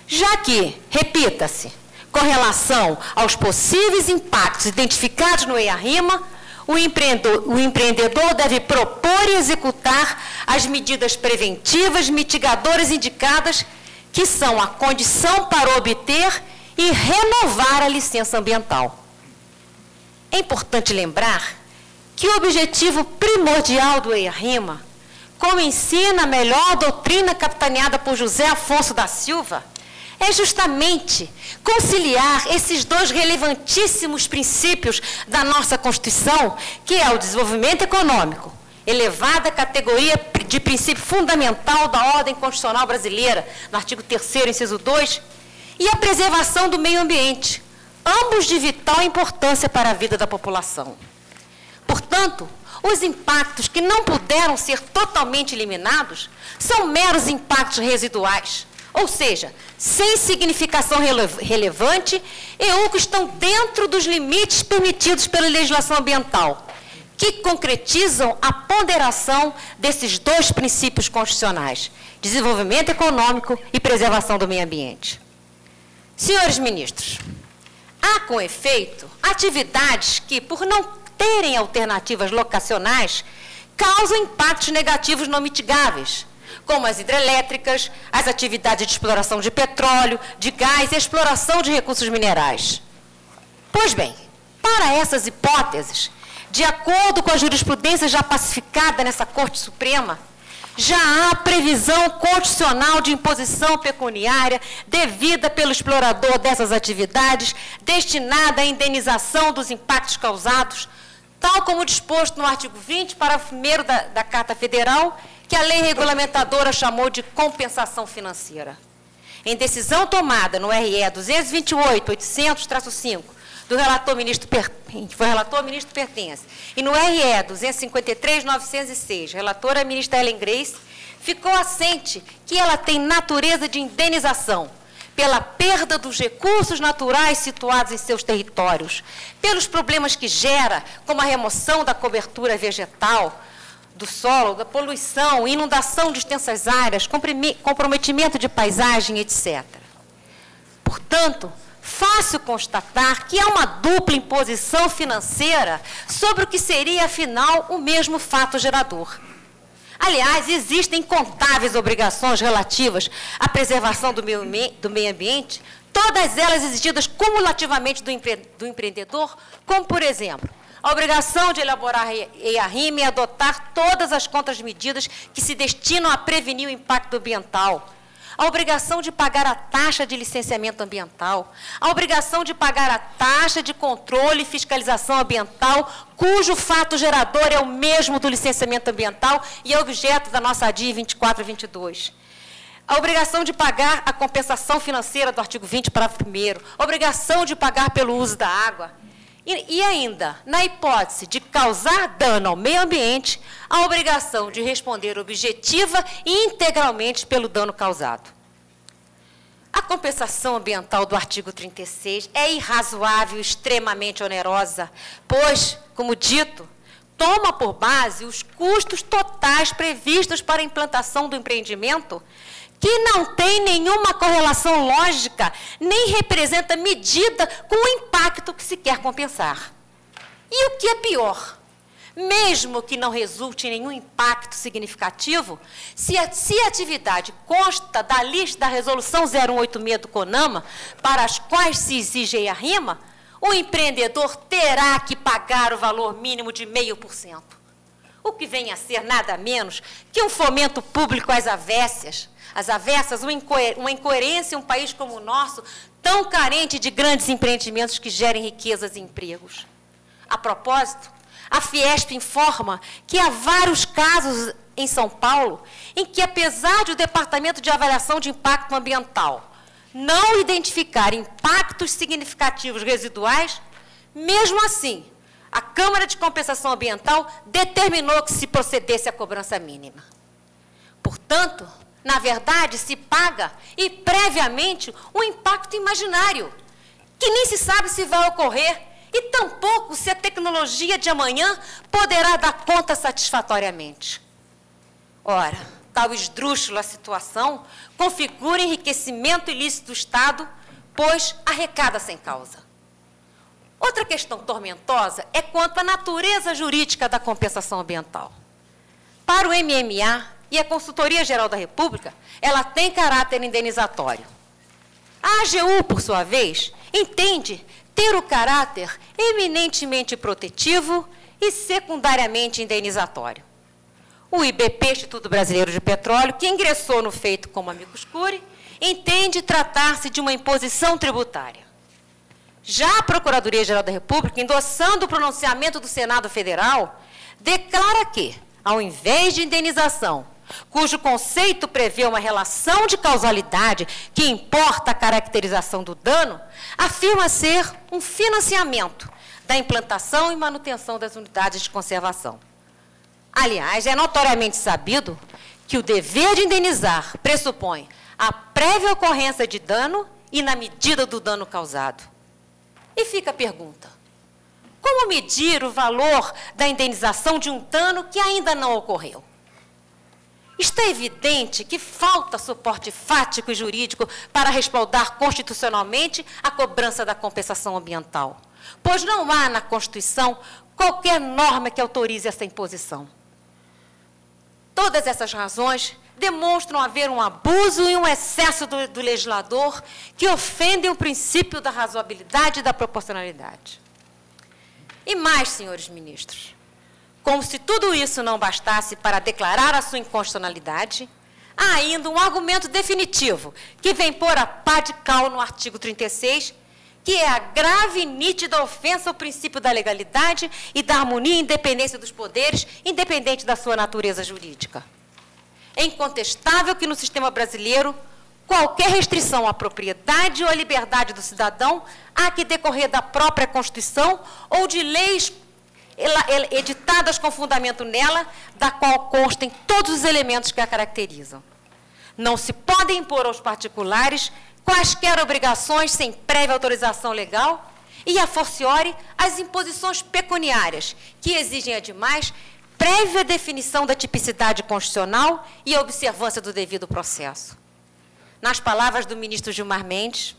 já que, repita-se, com relação aos possíveis impactos identificados no EIA-RIMA, o empreendedor deve propor e executar as medidas preventivas, mitigadoras indicadas, que são a condição para obter e renovar a licença ambiental. É importante lembrar que o objetivo primordial do EIA-RIMA, como ensina a melhor doutrina capitaneada por José Afonso da Silva, é justamente conciliar esses dois relevantíssimos princípios da nossa Constituição, que é o desenvolvimento econômico, elevada categoria de princípio fundamental da ordem constitucional brasileira, no artigo 3º, inciso 2, e a preservação do meio ambiente, ambos de vital importância para a vida da população. Portanto, os impactos que não puderam ser totalmente eliminados são meros impactos residuais, ou seja, sem significação relevante e ou que estão dentro dos limites permitidos pela legislação ambiental, que concretizam a ponderação desses dois princípios constitucionais, desenvolvimento econômico e preservação do meio ambiente. Senhores ministros, há, com efeito, atividades que, por não terem alternativas locacionais, causam impactos negativos não mitigáveis, como as hidrelétricas, as atividades de exploração de petróleo, de gás e exploração de recursos minerais. Pois bem, para essas hipóteses, de acordo com a jurisprudência já pacificada nessa Corte Suprema, já há previsão constitucional de imposição pecuniária devida pelo explorador dessas atividades, destinada à indenização dos impactos causados, tal como disposto no artigo 20, parágrafo 1º da Carta Federal, que a lei regulamentadora chamou de compensação financeira. Em decisão tomada no RE 228.800-5, do relator ministro Pertence, e no RE 253.906, relatora ministra Ellen Grace, ficou assente que ela tem natureza de indenização pela perda dos recursos naturais situados em seus territórios, pelos problemas que gera, como a remoção da cobertura vegetal do solo, da poluição, inundação de extensas áreas, comprometimento de paisagem, etc. Portanto, fácil constatar que há uma dupla imposição financeira sobre o que seria, afinal, o mesmo fato gerador. Aliás, existem incontáveis obrigações relativas à preservação do meio ambiente, todas elas exigidas cumulativamente do empreendedor, como, por exemplo, a obrigação de elaborar EIA-RIMA e adotar todas as contramedidas que se destinam a prevenir o impacto ambiental, a obrigação de pagar a taxa de licenciamento ambiental, a obrigação de pagar a taxa de controle e fiscalização ambiental, cujo fato gerador é o mesmo do licenciamento ambiental e é objeto da nossa ADI 2422. A obrigação de pagar a compensação financeira do artigo 20, parágrafo 1º, a obrigação de pagar pelo uso da água. E ainda, na hipótese de causar dano ao meio ambiente, a obrigação de responder objetiva e integralmente pelo dano causado. A compensação ambiental do artigo 36 é irrazoável e extremamente onerosa, pois, como dito, toma por base os custos totais previstos para a implantação do empreendimento, que não tem nenhuma correlação lógica, nem representa medida com o impacto que se quer compensar. E o que é pior, mesmo que não resulte em nenhum impacto significativo, se a atividade consta da lista da Resolução 0186 do CONAMA, para as quais se exige a rima, o empreendedor terá que pagar o valor mínimo de 0,5%, o que vem a ser nada menos que um fomento público às avessas, uma incoerência em um país como o nosso, tão carente de grandes empreendimentos que gerem riquezas e empregos. A propósito, a Fiesp informa que há vários casos em São Paulo em que, apesar de o Departamento de Avaliação de Impacto Ambiental não identificar impactos significativos residuais, mesmo assim, a Câmara de Compensação Ambiental determinou que se procedesse à cobrança mínima. Portanto, na verdade, se paga, e previamente, um impacto imaginário, que nem se sabe se vai ocorrer, e tampouco se a tecnologia de amanhã poderá dar conta satisfatoriamente. Ora, tal esdrúxula situação configura enriquecimento ilícito do Estado, pois arrecada sem causa. Outra questão tormentosa é quanto à natureza jurídica da compensação ambiental. Para o MMA e a Consultoria Geral da República, ela tem caráter indenizatório. A AGU, por sua vez, entende ter o caráter eminentemente protetivo e secundariamente indenizatório. O IBP, Instituto Brasileiro de Petróleo, que ingressou no feito como amicus curiae, entende tratar-se de uma imposição tributária. Já a Procuradoria-Geral da República, endossando o pronunciamento do Senado Federal, declara que, ao invés de indenização, cujo conceito prevê uma relação de causalidade que importa a caracterização do dano, afirma ser um financiamento da implantação e manutenção das unidades de conservação. Aliás, é notoriamente sabido que o dever de indenizar pressupõe a prévia ocorrência de dano e na medida do dano causado. E fica a pergunta: como medir o valor da indenização de um dano que ainda não ocorreu? Está evidente que falta suporte fático e jurídico para respaldar constitucionalmente a cobrança da compensação ambiental, pois não há na Constituição qualquer norma que autorize essa imposição. Todas essas razões demonstram haver um abuso e um excesso do legislador que ofendem o princípio da razoabilidade e da proporcionalidade. E mais, senhores ministros, como se tudo isso não bastasse para declarar a sua inconstitucionalidade, há ainda um argumento definitivo que vem pôr a pá de cal no artigo 36, que é a grave e nítida ofensa ao princípio da legalidade e da harmonia e independência dos poderes, independente da sua natureza jurídica. É incontestável que no sistema brasileiro, qualquer restrição à propriedade ou à liberdade do cidadão há que decorrer da própria Constituição ou de leis editadas com fundamento nela, da qual constem todos os elementos que a caracterizam. Não se podem impor aos particulares quaisquer obrigações sem prévia autorização legal e, a forciori, as imposições pecuniárias, que exigem, ademais, prévia definição da tipicidade constitucional e a observância do devido processo. Nas palavras do ministro Gilmar Mendes,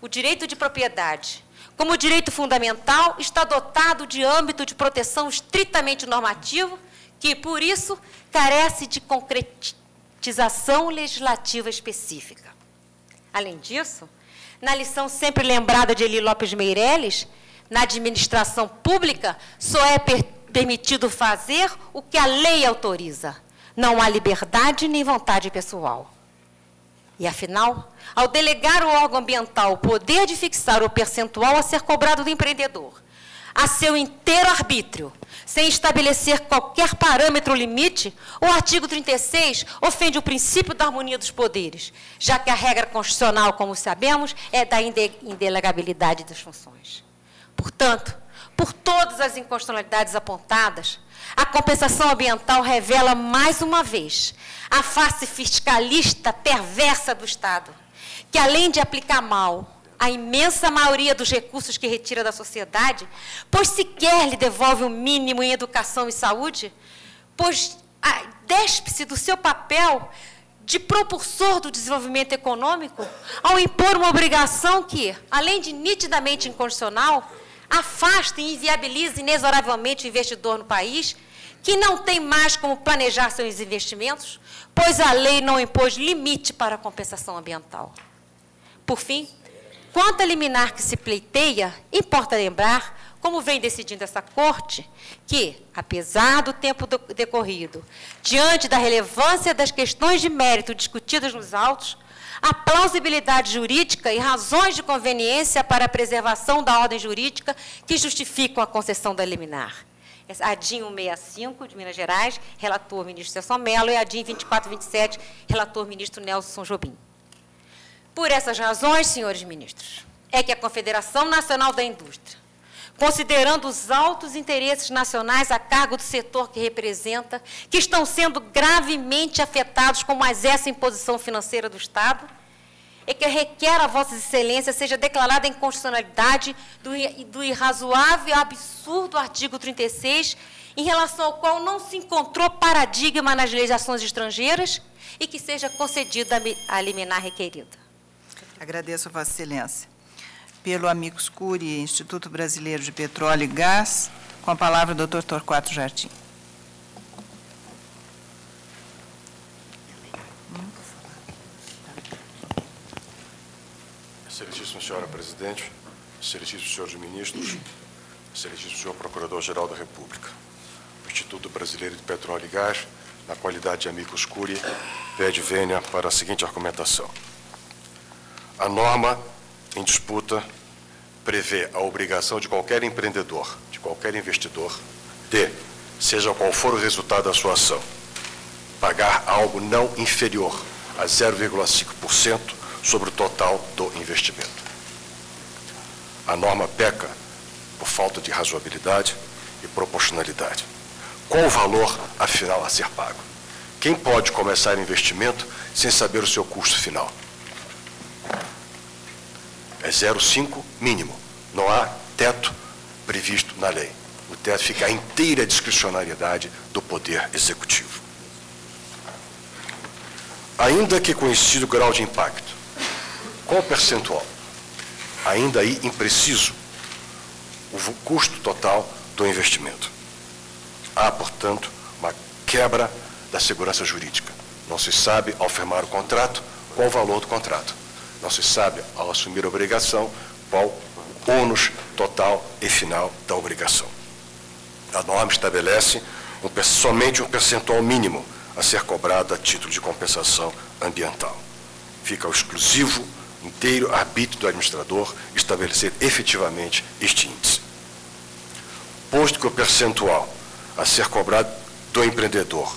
o direito de propriedade, como direito fundamental, está dotado de âmbito de proteção estritamente normativo, que, por isso, carece de concretização legislativa específica. Além disso, na lição sempre lembrada de Eli Lopes Meireles, na administração pública só é permitido fazer o que a lei autoriza. Não há liberdade nem vontade pessoal. E, afinal, ao delegar ao órgão ambiental o poder de fixar o percentual a ser cobrado do empreendedor, a seu inteiro arbítrio, sem estabelecer qualquer parâmetro limite, o artigo 36 ofende o princípio da harmonia dos poderes, já que a regra constitucional, como sabemos, é da indelegabilidade das funções. Portanto, por todas as inconstitucionalidades apontadas, a compensação ambiental revela, mais uma vez, a face fiscalista perversa do Estado, que, além de aplicar mal a imensa maioria dos recursos que retira da sociedade, pois sequer lhe devolve o mínimo em educação e saúde, pois despe-se do seu papel de propulsor do desenvolvimento econômico ao impor uma obrigação que, além de nitidamente inconstitucional, afasta e inviabiliza inexoravelmente o investidor no país, que não tem mais como planejar seus investimentos, pois a lei não impôs limite para a compensação ambiental. Por fim, quanto a liminar que se pleiteia, importa lembrar, como vem decidindo essa Corte, que, apesar do tempo decorrido, diante da relevância das questões de mérito discutidas nos autos, a plausibilidade jurídica e razões de conveniência para a preservação da ordem jurídica que justificam a concessão da liminar. A DIN 165, de Minas Gerais, relator ministro Celso Mello, e a DIN 2427, relator ministro Nelson Jobim. Por essas razões, senhores ministros, é que a Confederação Nacional da Indústria, considerando os altos interesses nacionais a cargo do setor que representa, que estão sendo gravemente afetados com mais essa imposição financeira do Estado, é que requer a Vossas Excelências seja declarada a inconstitucionalidade do irrazoável e absurdo artigo 36, em relação ao qual não se encontrou paradigma nas legislações estrangeiras, e que seja concedida a liminar requerida. Agradeço a Vossa Excelência. Pelo Amicus Curiae, Instituto Brasileiro de Petróleo e Gás, com a palavra o doutor Torquato Jardim. Excelentíssima Senhora Presidente, Excelentíssimos Senhores Ministros, Excelentíssimo Senhor Procurador-Geral da República, o Instituto Brasileiro de Petróleo e Gás, na qualidade de Amicus Curiae, pede vênia para a seguinte argumentação. A norma em disputa prevê a obrigação de qualquer empreendedor, de qualquer investidor, de, seja qual for o resultado da sua ação, pagar algo não inferior a 0,5% sobre o total do investimento. A norma peca por falta de razoabilidade e proporcionalidade. Qual o valor, afinal, a ser pago? Quem pode começar investimento sem saber o seu custo final? É 0,5 mínimo. Não há teto previsto na lei. O teto fica à inteira discricionariedade do Poder Executivo. Ainda que conhecido o grau de impacto, qual o percentual? Ainda aí impreciso o custo total do investimento. Há, portanto, uma quebra da segurança jurídica. Não se sabe, ao firmar o contrato, qual o valor do contrato. Não se sabe, ao assumir a obrigação, qual o ônus total e final da obrigação. A norma estabelece somente um percentual mínimo a ser cobrado a título de compensação ambiental. Fica ao exclusivo, inteiro arbítrio do administrador estabelecer efetivamente este índice. Posto que o percentual a ser cobrado do empreendedor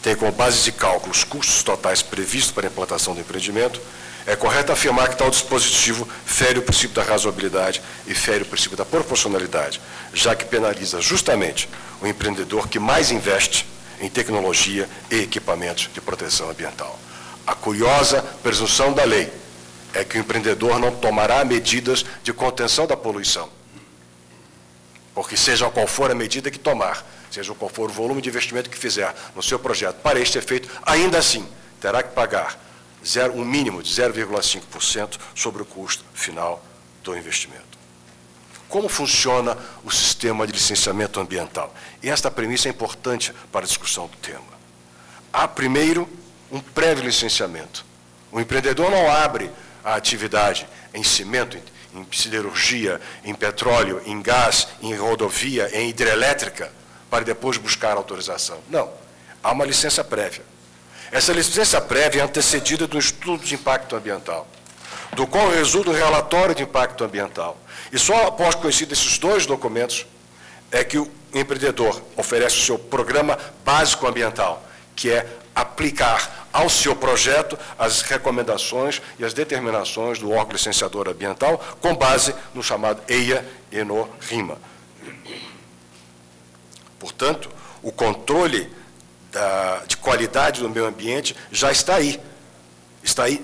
tem como base de cálculo os custos totais previstos para a implantação do empreendimento, é correto afirmar que tal dispositivo fere o princípio da razoabilidade e fere o princípio da proporcionalidade, já que penaliza justamente o empreendedor que mais investe em tecnologia e equipamentos de proteção ambiental. A curiosa presunção da lei é que o empreendedor não tomará medidas de contenção da poluição, porque seja qual for a medida que tomar, seja qual for o volume de investimento que fizer no seu projeto para este efeito, ainda assim terá que pagar um mínimo de 0,5% sobre o custo final do investimento. Como funciona o sistema de licenciamento ambiental? E esta premissa é importante para a discussão do tema. Há, primeiro, um prévio licenciamento. O empreendedor não abre a atividade em cimento, em siderurgia, em petróleo, em gás, em rodovia, em hidrelétrica, para depois buscar autorização. Não. Há uma licença prévia. Essa licença prévia é antecedida do estudo de impacto ambiental, do qual resulta o relatório de impacto ambiental. E só após conhecido esses dois documentos é que o empreendedor oferece o seu programa básico ambiental, que é aplicar ao seu projeto as recomendações e as determinações do órgão licenciador ambiental com base no chamado EIA e no RIMA. Portanto, o controle de qualidade do meio ambiente já está aí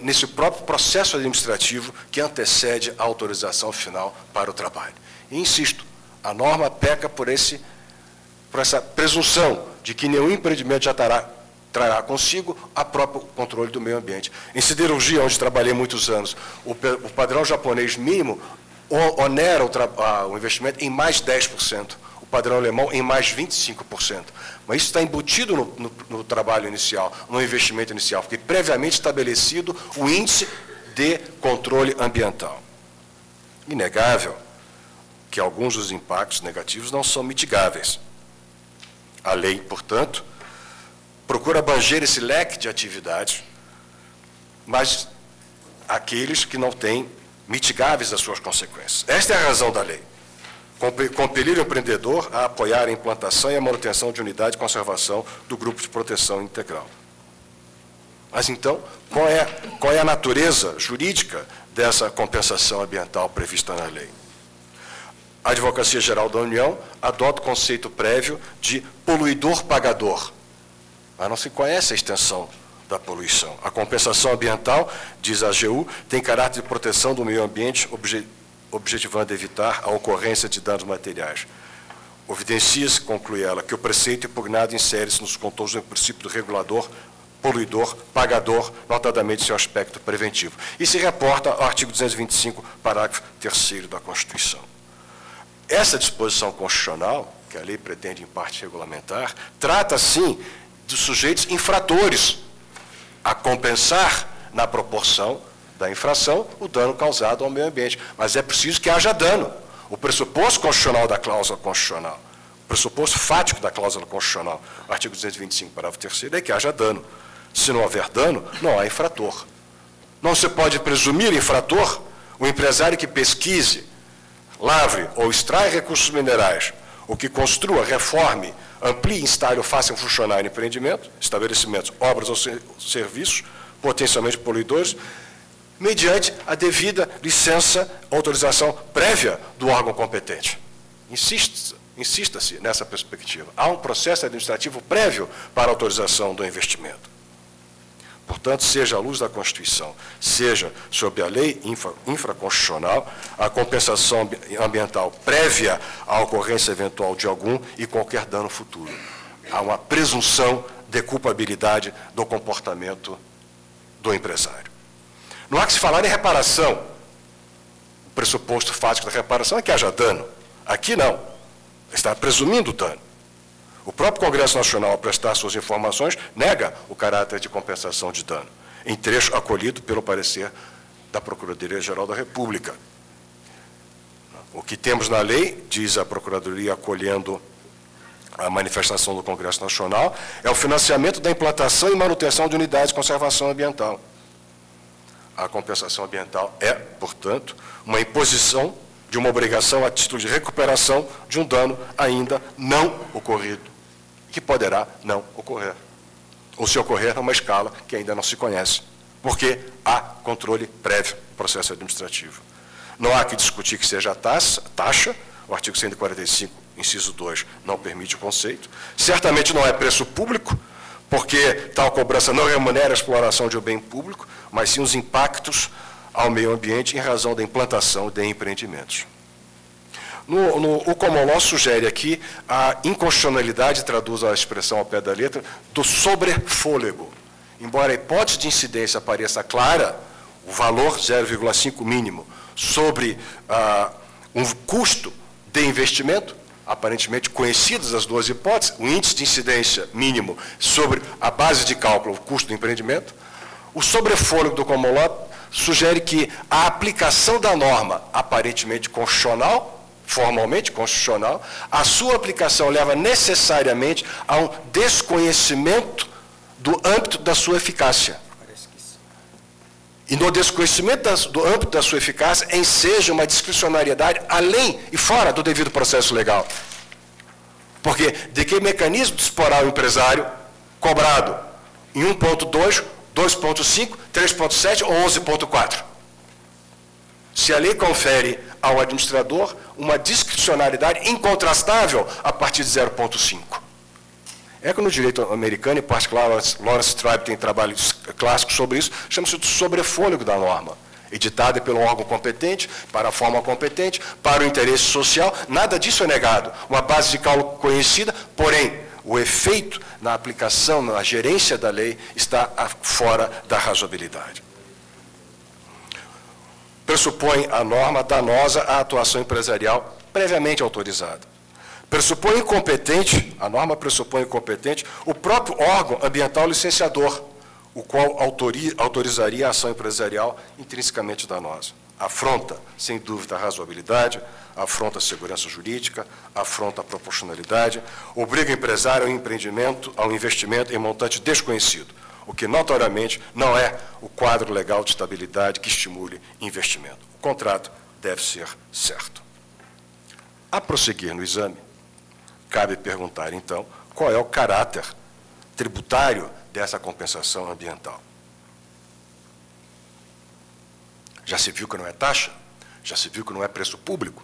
nesse próprio processo administrativo que antecede a autorização final para o trabalho. E insisto, a norma peca por essa presunção de que nenhum empreendimento já estará trará consigo o próprio controle do meio ambiente. Em siderurgia, onde trabalhei muitos anos, o padrão japonês mínimo onera o investimento em mais 10%, o padrão alemão em mais 25%. Mas isso está embutido no trabalho inicial, no investimento inicial, porque previamente estabelecido o índice de controle ambiental. Inegável que alguns dos impactos negativos não são mitigáveis. A lei, portanto, procura abranger esse leque de atividades, mas aqueles que não têm mitigáveis as suas consequências. Esta é a razão da lei. Compelir o empreendedor a apoiar a implantação e a manutenção de unidade de conservação do grupo de proteção integral. Mas, então, qual é a natureza jurídica dessa compensação ambiental prevista na lei? A Advocacia Geral da União adota o conceito prévio de poluidor-pagador, mas não se conhece a extensão da poluição. A compensação ambiental, diz a AGU, tem caráter de proteção do meio ambiente, objetivando evitar a ocorrência de danos materiais. Evidencia-se, conclui ela, que o preceito impugnado insere-se nos contornos do princípio do regulador, poluidor, pagador, notadamente seu aspecto preventivo. E se reporta ao artigo 225, parágrafo 3º da Constituição. Essa disposição constitucional, que a lei pretende em parte regulamentar, trata, sim, dos sujeitos infratores a compensar, na proporção da infração, o dano causado ao meio ambiente. Mas é preciso que haja dano. O pressuposto constitucional da cláusula constitucional, o pressuposto fático da cláusula constitucional, artigo 225, parágrafo 3º, é que haja dano. Se não houver dano, não há infrator. Não se pode presumir infrator o empresário que pesquise, lavre ou extrai recursos minerais, ou que construa, reforme, amplie, instale ou faça funcionar em empreendimento, estabelecimentos, obras ou serviços potencialmente poluidores, mediante a devida licença, autorização prévia do órgão competente. Insista-se nessa perspectiva. Há um processo administrativo prévio para a autorização do investimento. Portanto, seja à luz da Constituição, seja sob a lei infraconstitucional, a compensação ambiental prévia à ocorrência eventual de algum e qualquer dano futuro. Há uma presunção de culpabilidade do comportamento do empresário. Não há que se falar em reparação. O pressuposto fático da reparação é que haja dano. Aqui não. Está presumindo dano. O próprio Congresso Nacional, ao prestar suas informações, nega o caráter de compensação de dano, em trecho acolhido pelo parecer da Procuradoria-Geral da República. O que temos na lei, diz a Procuradoria, acolhendo a manifestação do Congresso Nacional, é o financiamento da implantação e manutenção de unidades de conservação ambiental. A compensação ambiental é, portanto, uma imposição de uma obrigação a título de recuperação de um dano ainda não ocorrido, que poderá não ocorrer, ou se ocorrer numa escala que ainda não se conhece, porque há controle prévio do processo administrativo. Não há que discutir que seja a taxa, o artigo 145, inciso 2, não permite o conceito. Certamente não é preço público, porque tal cobrança não remunera a exploração de um bem público, mas sim os impactos ao meio ambiente em razão da implantação de empreendimentos. O common law sugere aqui a inconstitucionalidade, traduz a expressão ao pé da letra, do sobrefôlego. Embora a hipótese de incidência pareça clara, o valor 0,5 mínimo sobre um custo de investimento, aparentemente conhecidas as duas hipóteses, o índice de incidência mínimo sobre a base de cálculo, o custo do empreendimento, o sobrefôlego do common law sugere que a aplicação da norma aparentemente constitucional, formalmente constitucional, a sua aplicação leva necessariamente a um desconhecimento do âmbito da sua eficácia. E no desconhecimento do âmbito da sua eficácia enseja uma discricionariedade além e fora do devido processo legal. Porque de que mecanismo disporá o empresário cobrado em 1.2, 2.5, 3.7 ou 11.4? Se a lei confere ao administrador uma discricionariedade incontrastável a partir de 0,5. É que no direito americano, em particular, Lawrence Tribe tem trabalhos clássicos sobre isso, chama-se de sobrefôlego da norma, editada pelo órgão competente, para a forma competente, para o interesse social, nada disso é negado. Uma base de cálculo conhecida, porém, o efeito na aplicação, na gerência da lei, está fora da razoabilidade. Pressupõe a norma danosa à atuação empresarial previamente autorizada. Pressupõe incompetente, a norma pressupõe incompetente, o próprio órgão ambiental licenciador, o qual autorizaria a ação empresarial intrinsecamente danosa. Afronta, sem dúvida, a razoabilidade, afronta a segurança jurídica, afronta a proporcionalidade, obriga o empresário ao investimento em montante desconhecido, o que notoriamente não é o quadro legal de estabilidade que estimule investimento. O contrato deve ser certo. A prosseguir no exame, cabe perguntar, então, qual é o caráter tributário dessa compensação ambiental. Já se viu que não é taxa? Já se viu que não é preço público?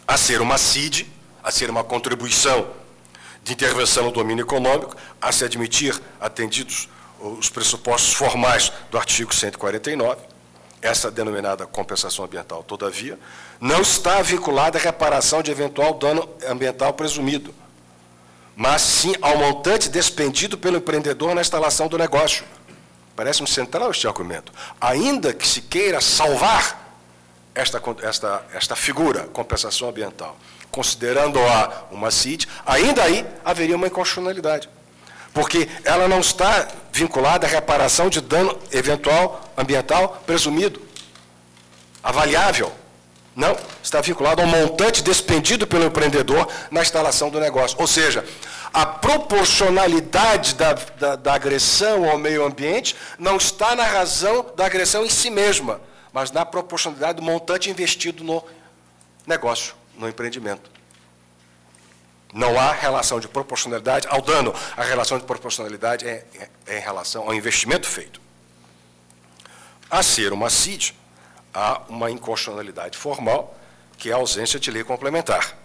A ser uma CID, a ser uma contribuição de intervenção no domínio econômico, a se admitir, atendidos os pressupostos formais do artigo 149, essa denominada compensação ambiental, todavia, não está vinculada à reparação de eventual dano ambiental presumido, mas sim ao montante despendido pelo empreendedor na instalação do negócio. Parece-me central este argumento. Ainda que se queira salvar esta figura, compensação ambiental, considerando-a uma CID, ainda aí haveria uma inconstitucionalidade, porque ela não está vinculada à reparação de dano eventual ambiental presumido, avaliável. Não, está vinculado ao montante despendido pelo empreendedor na instalação do negócio. Ou seja, a proporcionalidade da agressão ao meio ambiente não está na razão da agressão em si mesma, mas na proporcionalidade do montante investido no negócio, no empreendimento. Não há relação de proporcionalidade ao dano. A relação de proporcionalidade é em relação ao investimento feito. A ser uma CID, há uma inconstitucionalidade formal, que é a ausência de lei complementar,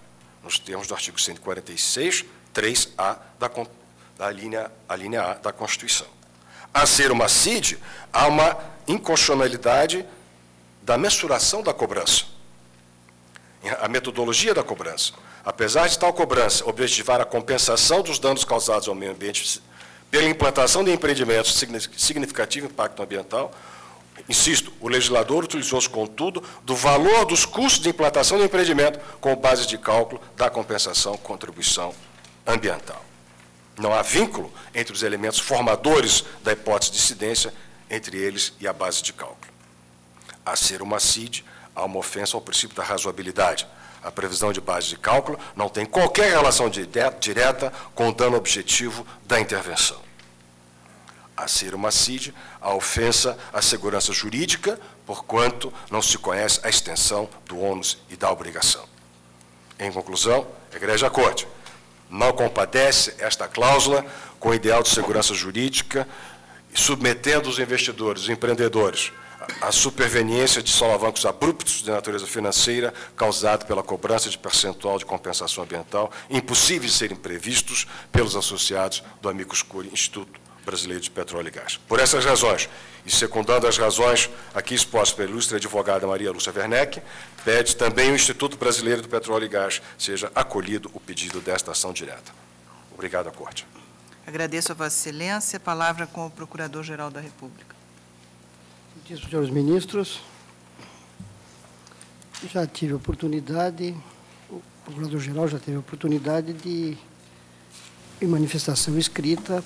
nos termos do artigo 146, 3A da linha A da Constituição. A ser uma CID, há uma inconstitucionalidade da mensuração da cobrança, a metodologia da cobrança. Apesar de tal cobrança objetivar a compensação dos danos causados ao meio ambiente pela implantação de empreendimentos de significativo impacto ambiental, insisto, o legislador utilizou-se, contudo, do valor dos custos de implantação do empreendimento como base de cálculo da compensação contribuição ambiental. Não há vínculo entre os elementos formadores da hipótese de incidência, entre eles e a base de cálculo. A ser uma CID, há uma ofensa ao princípio da razoabilidade. A previsão de base de cálculo não tem qualquer relação direta com o dano objetivo da intervenção. A ser uma CID, a ofensa à segurança jurídica, porquanto não se conhece a extensão do ônus e da obrigação. Em conclusão, Egrégia Corte, não compadece esta cláusula com o ideal de segurança jurídica, submetendo os investidores, os empreendedores, à superveniência de solavancos abruptos de natureza financeira causado pela cobrança de percentual de compensação ambiental, impossíveis de serem previstos pelos associados do Amicus Curiae Instituto Brasileiro de Petróleo e Gás. Por essas razões, e secundando as razões aqui expostas pela ilustre advogada Maria Lúcia Werneck, pede também o Instituto Brasileiro do Petróleo e Gás seja acolhido o pedido desta ação direta. Obrigado à Corte. Agradeço a Vossa Excelência. A palavra com o Procurador-Geral da República. Senhores ministros, já tive a oportunidade, o Procurador-Geral já teve a oportunidade de, em manifestação escrita,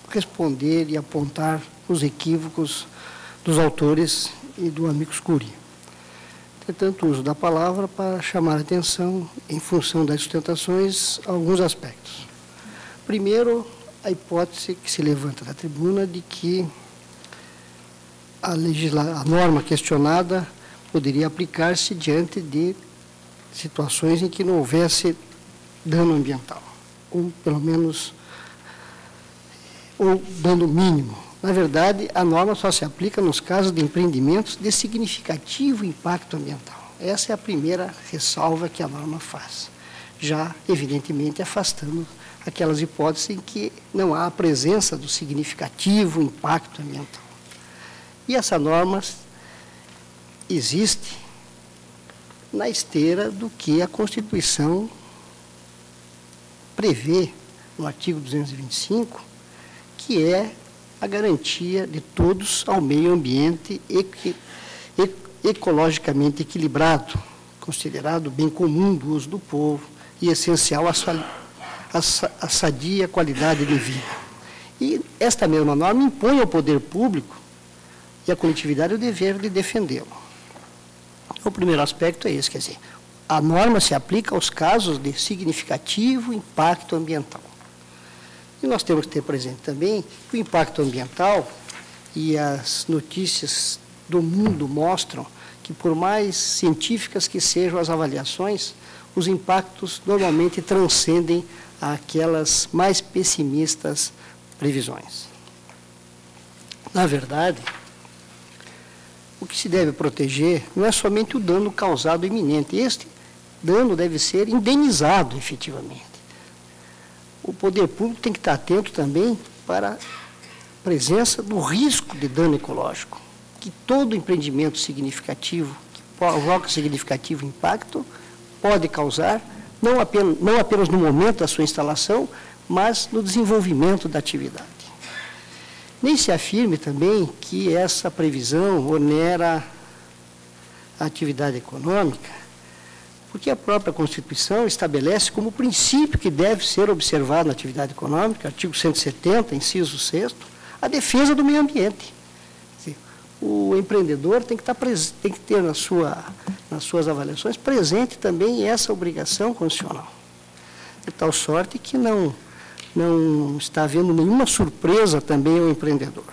responder e apontar os equívocos dos autores e do Amicus Curiae. Entretanto, uso da palavra para chamar a atenção, em função das sustentações, a alguns aspectos. Primeiro, a hipótese que se levanta da tribuna de que a norma questionada poderia aplicar-se diante de situações em que não houvesse dano ambiental, ou pelo menos ou dano mínimo. Na verdade, a norma só se aplica nos casos de empreendimentos de significativo impacto ambiental. Essa é a primeira ressalva que a norma faz, já, evidentemente, afastando aquelas hipóteses em que não há a presença do significativo impacto ambiental. E essa norma existe na esteira do que a Constituição prevê, no artigo 225, que é a garantia de todos ao meio ambiente ecologicamente equilibrado, considerado bem comum do uso do povo e essencial à sadia qualidade de vida. E esta mesma norma impõe ao poder público e à coletividade o dever de defendê-lo. O primeiro aspecto é esse, quer dizer, a norma se aplica aos casos de significativo impacto ambiental. E nós temos que ter presente também que o impacto ambiental, e as notícias do mundo mostram que, por mais científicas que sejam as avaliações, os impactos normalmente transcendem aquelas mais pessimistas previsões. Na verdade, o que se deve proteger não é somente o dano causado iminente. Este dano deve ser indenizado efetivamente. O poder público tem que estar atento também para a presença do risco de dano ecológico, que todo empreendimento significativo, que provoca significativo impacto, pode causar, não apenas no momento da sua instalação, mas no desenvolvimento da atividade. Nem se afirme também que essa previsão onera a atividade econômica, porque a própria Constituição estabelece como princípio que deve ser observado na atividade econômica, artigo 170, inciso 6º, a defesa do meio ambiente. O empreendedor tem que ter nas suas avaliações presente também essa obrigação constitucional, de tal sorte que não está havendo nenhuma surpresa também ao empreendedor.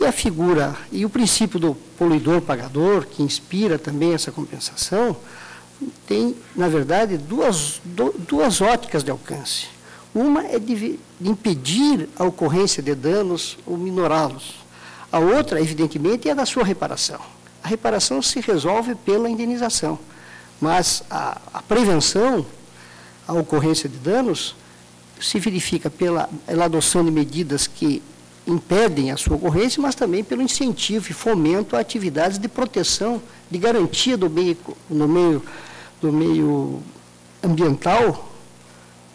E a figura, e o princípio do poluidor-pagador, que inspira também essa compensação, tem, na verdade, duas óticas de alcance. Uma é de impedir a ocorrência de danos ou minorá-los. A outra, evidentemente, é da sua reparação. A reparação se resolve pela indenização, mas a prevenção à ocorrência de danos se verifica pela adoção de medidas que impedem a sua ocorrência, mas também pelo incentivo e fomento a atividades de proteção, de garantia do meio ambiental,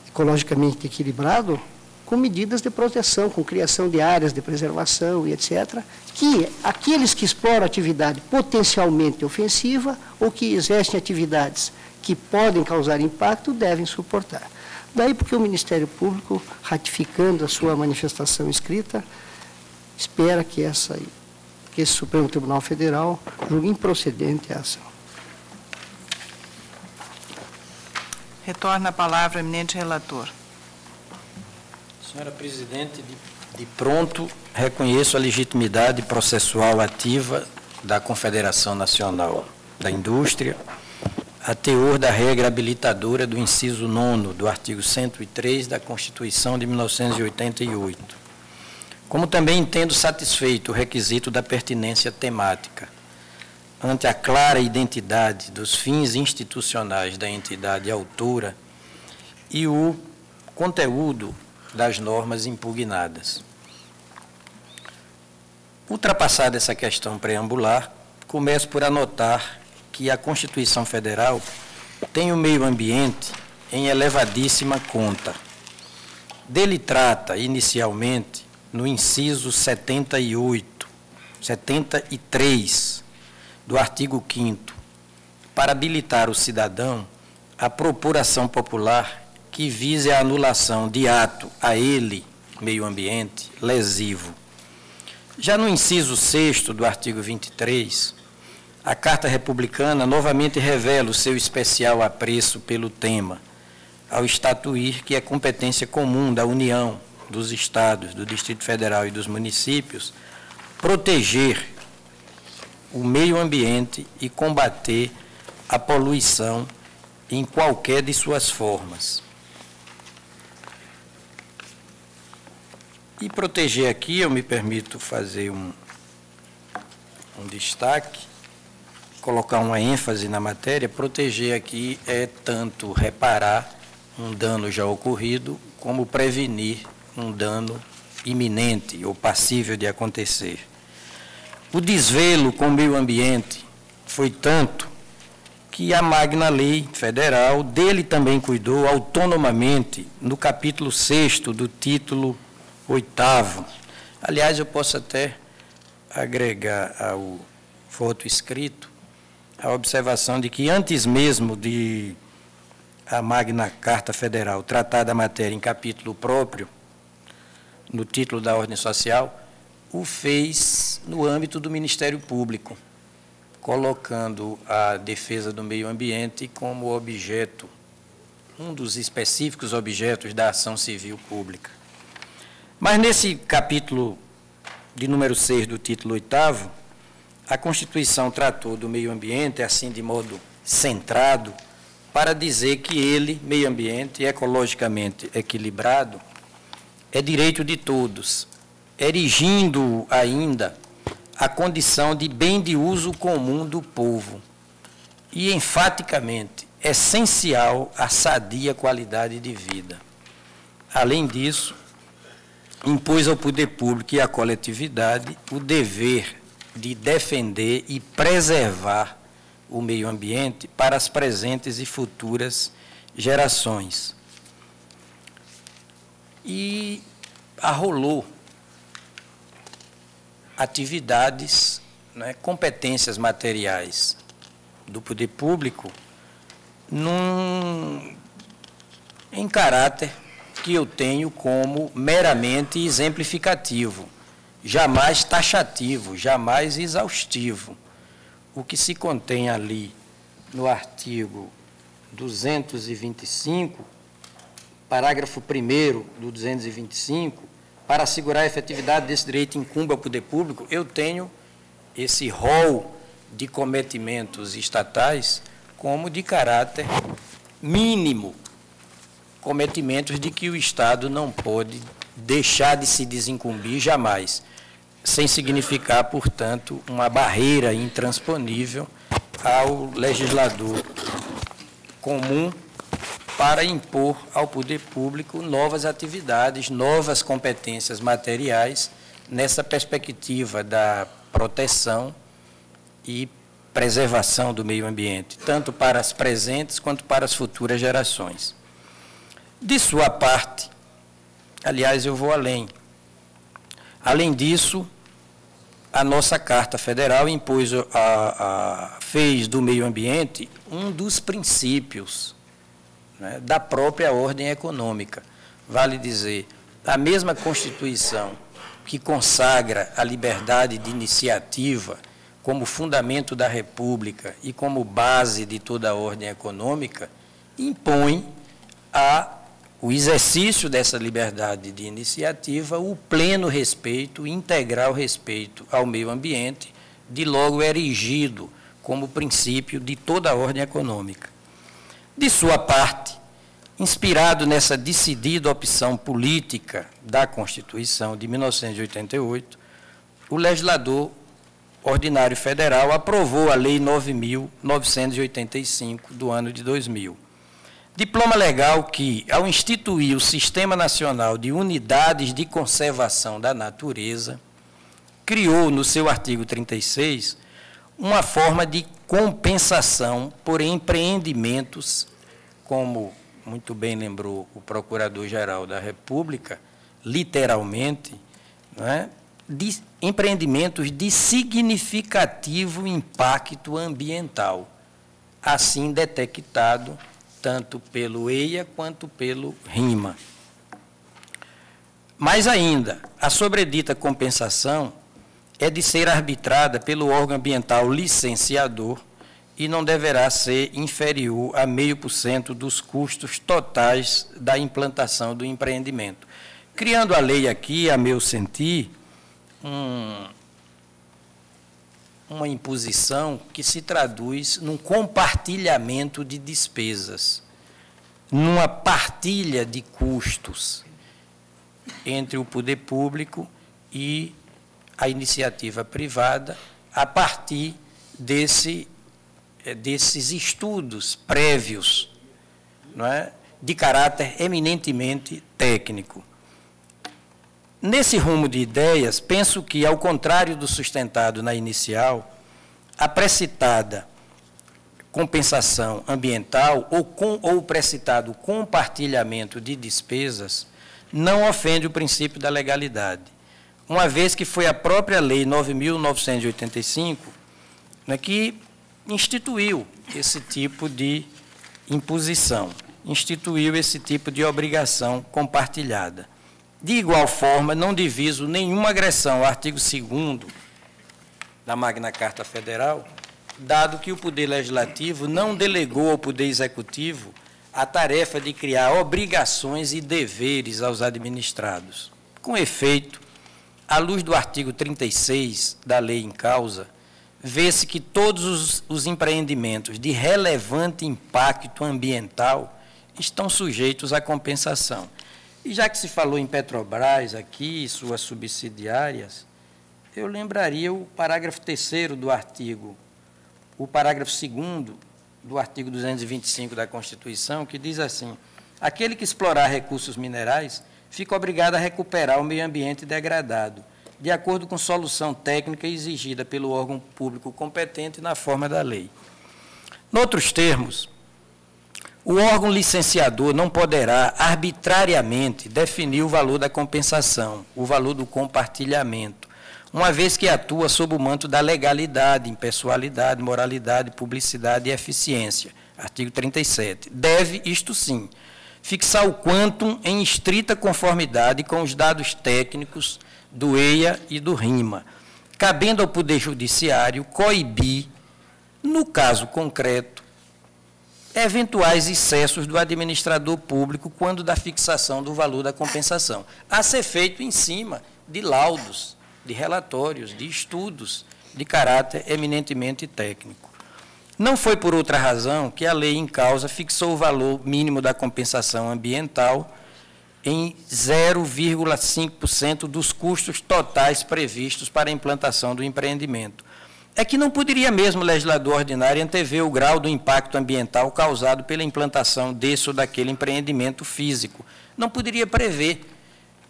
ecologicamente equilibrado, com medidas de proteção, com criação de áreas de preservação e etc., que aqueles que exploram atividade potencialmente ofensiva ou que exercem atividades que podem causar impacto devem suportar. Daí porque o Ministério Público, ratificando a sua manifestação escrita, espera que esse Supremo Tribunal Federal julgue improcedente a ação. Retorna a palavra ao eminente relator. Senhora Presidente, de pronto reconheço a legitimidade processual ativa da Confederação Nacional da Indústria, a teor da regra habilitadora do inciso 9º do artigo 103 da Constituição de 1988. Como também entendo satisfeito o requisito da pertinência temática, ante a clara identidade dos fins institucionais da entidade autora e o conteúdo das normas impugnadas. Ultrapassada essa questão preambular, começo por anotar que a Constituição Federal tem o meio ambiente em elevadíssima conta. Dele trata, inicialmente, no inciso 73 do artigo 5º, para habilitar o cidadão a propor ação popular que vise a anulação de ato a ele, meio ambiente, lesivo. Já no inciso 6º do artigo 23, a Carta Republicana novamente revela o seu especial apreço pelo tema, ao estatuir que é competência comum da União, dos Estados, do Distrito Federal e dos municípios, proteger o meio ambiente e combater a poluição em qualquer de suas formas. E proteger aqui, eu me permito fazer um destaque, colocar uma ênfase na matéria. Proteger aqui é tanto reparar um dano já ocorrido, como prevenir um dano iminente ou passível de acontecer. O desvelo com o meio ambiente foi tanto que a Magna Lei Federal dele também cuidou autonomamente no capítulo 6º do título 8º. Aliás, eu posso até agregar ao voto escrito a observação de que antes mesmo de a Magna Carta Federal tratar da matéria em capítulo próprio, no título da ordem social, o fez no âmbito do Ministério Público, colocando a defesa do meio ambiente como objeto, um dos específicos objetos da ação civil pública. Mas nesse capítulo de número 6 do título 8º, a Constituição tratou do meio ambiente, assim, de modo centrado, para dizer que ele, meio ambiente, ecologicamente equilibrado, é direito de todos, erigindo ainda a condição de bem de uso comum do povo e, enfaticamente, essencial à sadia qualidade de vida. Além disso, impôs ao poder público e à coletividade o dever de defender e preservar o meio ambiente para as presentes e futuras gerações. E arrolou atividades, competências materiais do poder público em caráter que eu tenho como meramente exemplificativo, jamais taxativo, jamais exaustivo. O que se contém ali no artigo 225, parágrafo 1º do 225, para assegurar a efetividade desse direito incumbe ao poder público, eu tenho esse rol de cometimentos estatais como de caráter mínimo, cometimentos de que o Estado não pode deixar de se desincumbir jamais, sem significar, portanto, uma barreira intransponível ao legislador comum para impor ao poder público novas atividades, novas competências materiais, nessa perspectiva da proteção e preservação do meio ambiente, tanto para as presentes quanto para as futuras gerações. De sua parte, aliás, eu vou além. Além disso, a nossa Carta Federal impôs, fez do meio ambiente um dos princípios da própria ordem econômica. Vale dizer, a mesma Constituição que consagra a liberdade de iniciativa como fundamento da República e como base de toda a ordem econômica, impõe o exercício dessa liberdade de iniciativa, o pleno respeito, integral respeito ao meio ambiente, de logo erigido como princípio de toda a ordem econômica. De sua parte, inspirado nessa decidida opção política da Constituição de 1988, o legislador ordinário federal aprovou a Lei 9.985 do ano de 2000. Diploma legal que, ao instituir o Sistema Nacional de Unidades de Conservação da Natureza, criou, no seu artigo 36, uma forma de compensação por empreendimentos, como muito bem lembrou o Procurador-Geral da República, literalmente, de empreendimentos de significativo impacto ambiental, assim detectado tanto pelo EIA quanto pelo RIMA. Mais ainda, a sobredita compensação é de ser arbitrada pelo órgão ambiental licenciador e não deverá ser inferior a 0,5% dos custos totais da implantação do empreendimento. Criando a lei aqui, a meu sentir, uma imposição que se traduz num compartilhamento de despesas, numa partilha de custos entre o poder público e a iniciativa privada, a partir desses estudos prévios, de caráter eminentemente técnico. Nesse rumo de ideias, penso que, ao contrário do sustentado na inicial, a precitada compensação ambiental ou precitado compartilhamento de despesas não ofende o princípio da legalidade, uma vez que foi a própria Lei 9.985, né, que instituiu esse tipo de imposição, instituiu esse tipo de obrigação compartilhada. De igual forma, não diviso nenhuma agressão ao artigo 2º da Magna Carta Federal, dado que o Poder Legislativo não delegou ao Poder Executivo a tarefa de criar obrigações e deveres aos administrados. Com efeito, à luz do artigo 36 da lei em causa, vê-se que todos os empreendimentos de relevante impacto ambiental estão sujeitos à compensação. E já que se falou em Petrobras aqui, suas subsidiárias, eu lembraria o parágrafo 3º do artigo, o parágrafo 2º do artigo 225 da Constituição, que diz assim: aquele que explorar recursos minerais fica obrigado a recuperar o meio ambiente degradado, de acordo com solução técnica exigida pelo órgão público competente na forma da lei. Noutros termos, o órgão licenciador não poderá arbitrariamente definir o valor da compensação, o valor do compartilhamento, uma vez que atua sob o manto da legalidade, impessoalidade, moralidade, publicidade e eficiência. Artigo 37. Deve, isto sim, fixar o quantum em estrita conformidade com os dados técnicos do EIA e do RIMA, cabendo ao Poder Judiciário coibir, no caso concreto, eventuais excessos do administrador público quando da fixação do valor da compensação, a ser feito em cima de laudos, de relatórios, de estudos de caráter eminentemente técnico. Não foi por outra razão que a lei em causa fixou o valor mínimo da compensação ambiental em 0,5% dos custos totais previstos para a implantação do empreendimento. É que não poderia mesmo o legislador ordinário antever o grau do impacto ambiental causado pela implantação desse ou daquele empreendimento físico. Não poderia prever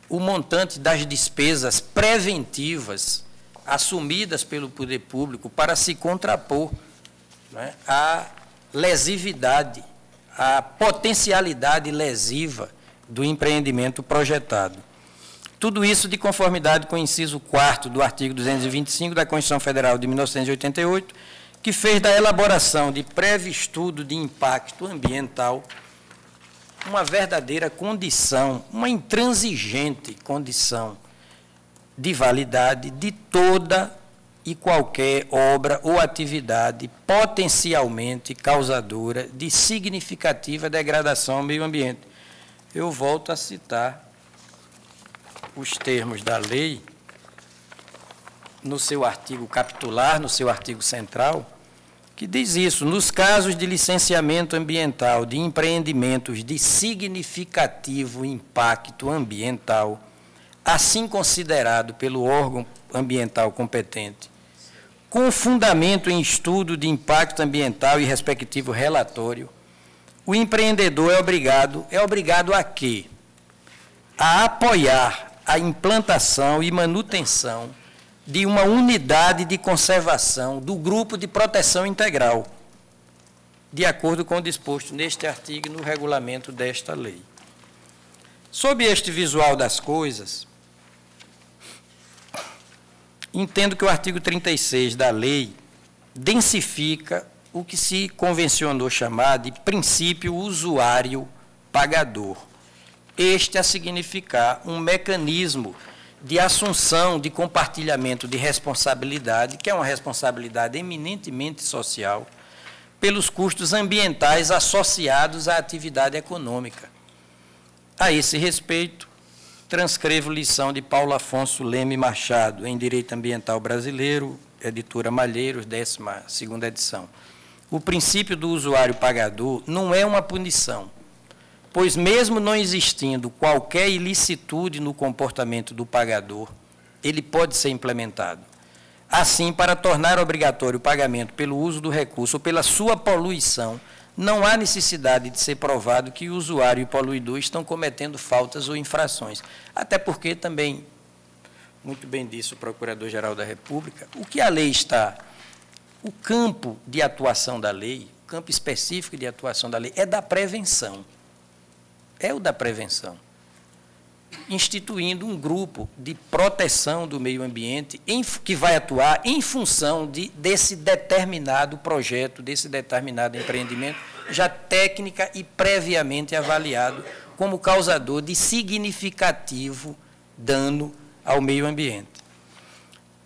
o montante das despesas preventivas assumidas pelo poder público para se contrapor, né, à lesividade, à potencialidade lesiva do empreendimento projetado. Tudo isso de conformidade com o inciso 4º do artigo 225 da Constituição Federal de 1988, que fez da elaboração de prévio estudo de impacto ambiental uma verdadeira condição, uma intransigente condição de validade de toda e qualquer obra ou atividade potencialmente causadora de significativa degradação ao meio ambiente. Eu volto a citar os termos da lei no seu artigo capitular, no seu artigo central, que diz isso: nos casos de licenciamento ambiental de empreendimentos de significativo impacto ambiental, assim considerado pelo órgão ambiental competente, com fundamento em estudo de impacto ambiental e respectivo relatório, o empreendedor é obrigado a quê? A apoiar a implantação e manutenção de uma unidade de conservação do grupo de proteção integral, de acordo com o disposto neste artigo e no regulamento desta lei. Sob este visual das coisas, entendo que o artigo 36 da lei densifica o que se convencionou chamar de princípio usuário pagador. Este a significar um mecanismo de assunção, de compartilhamento de responsabilidade, que é uma responsabilidade eminentemente social, pelos custos ambientais associados à atividade econômica. A esse respeito, transcrevo lição de Paulo Afonso Leme Machado, em Direito Ambiental Brasileiro, editora Malheiros, 12ª edição. O princípio do usuário pagador não é uma punição, pois mesmo não existindo qualquer ilicitude no comportamento do pagador, ele pode ser implementado. Assim, para tornar obrigatório o pagamento pelo uso do recurso ou pela sua poluição, não há necessidade de ser provado que o usuário e o poluidor estão cometendo faltas ou infrações. Até porque também, muito bem disse o Procurador-Geral da República, o que a lei está, o campo de atuação da lei, campo específico de atuação da lei é da prevenção. É o da prevenção. Instituindo um grupo de proteção do meio ambiente que vai atuar em função desse determinado projeto, desse determinado empreendimento, já técnica e previamente avaliado como causador de significativo dano ao meio ambiente.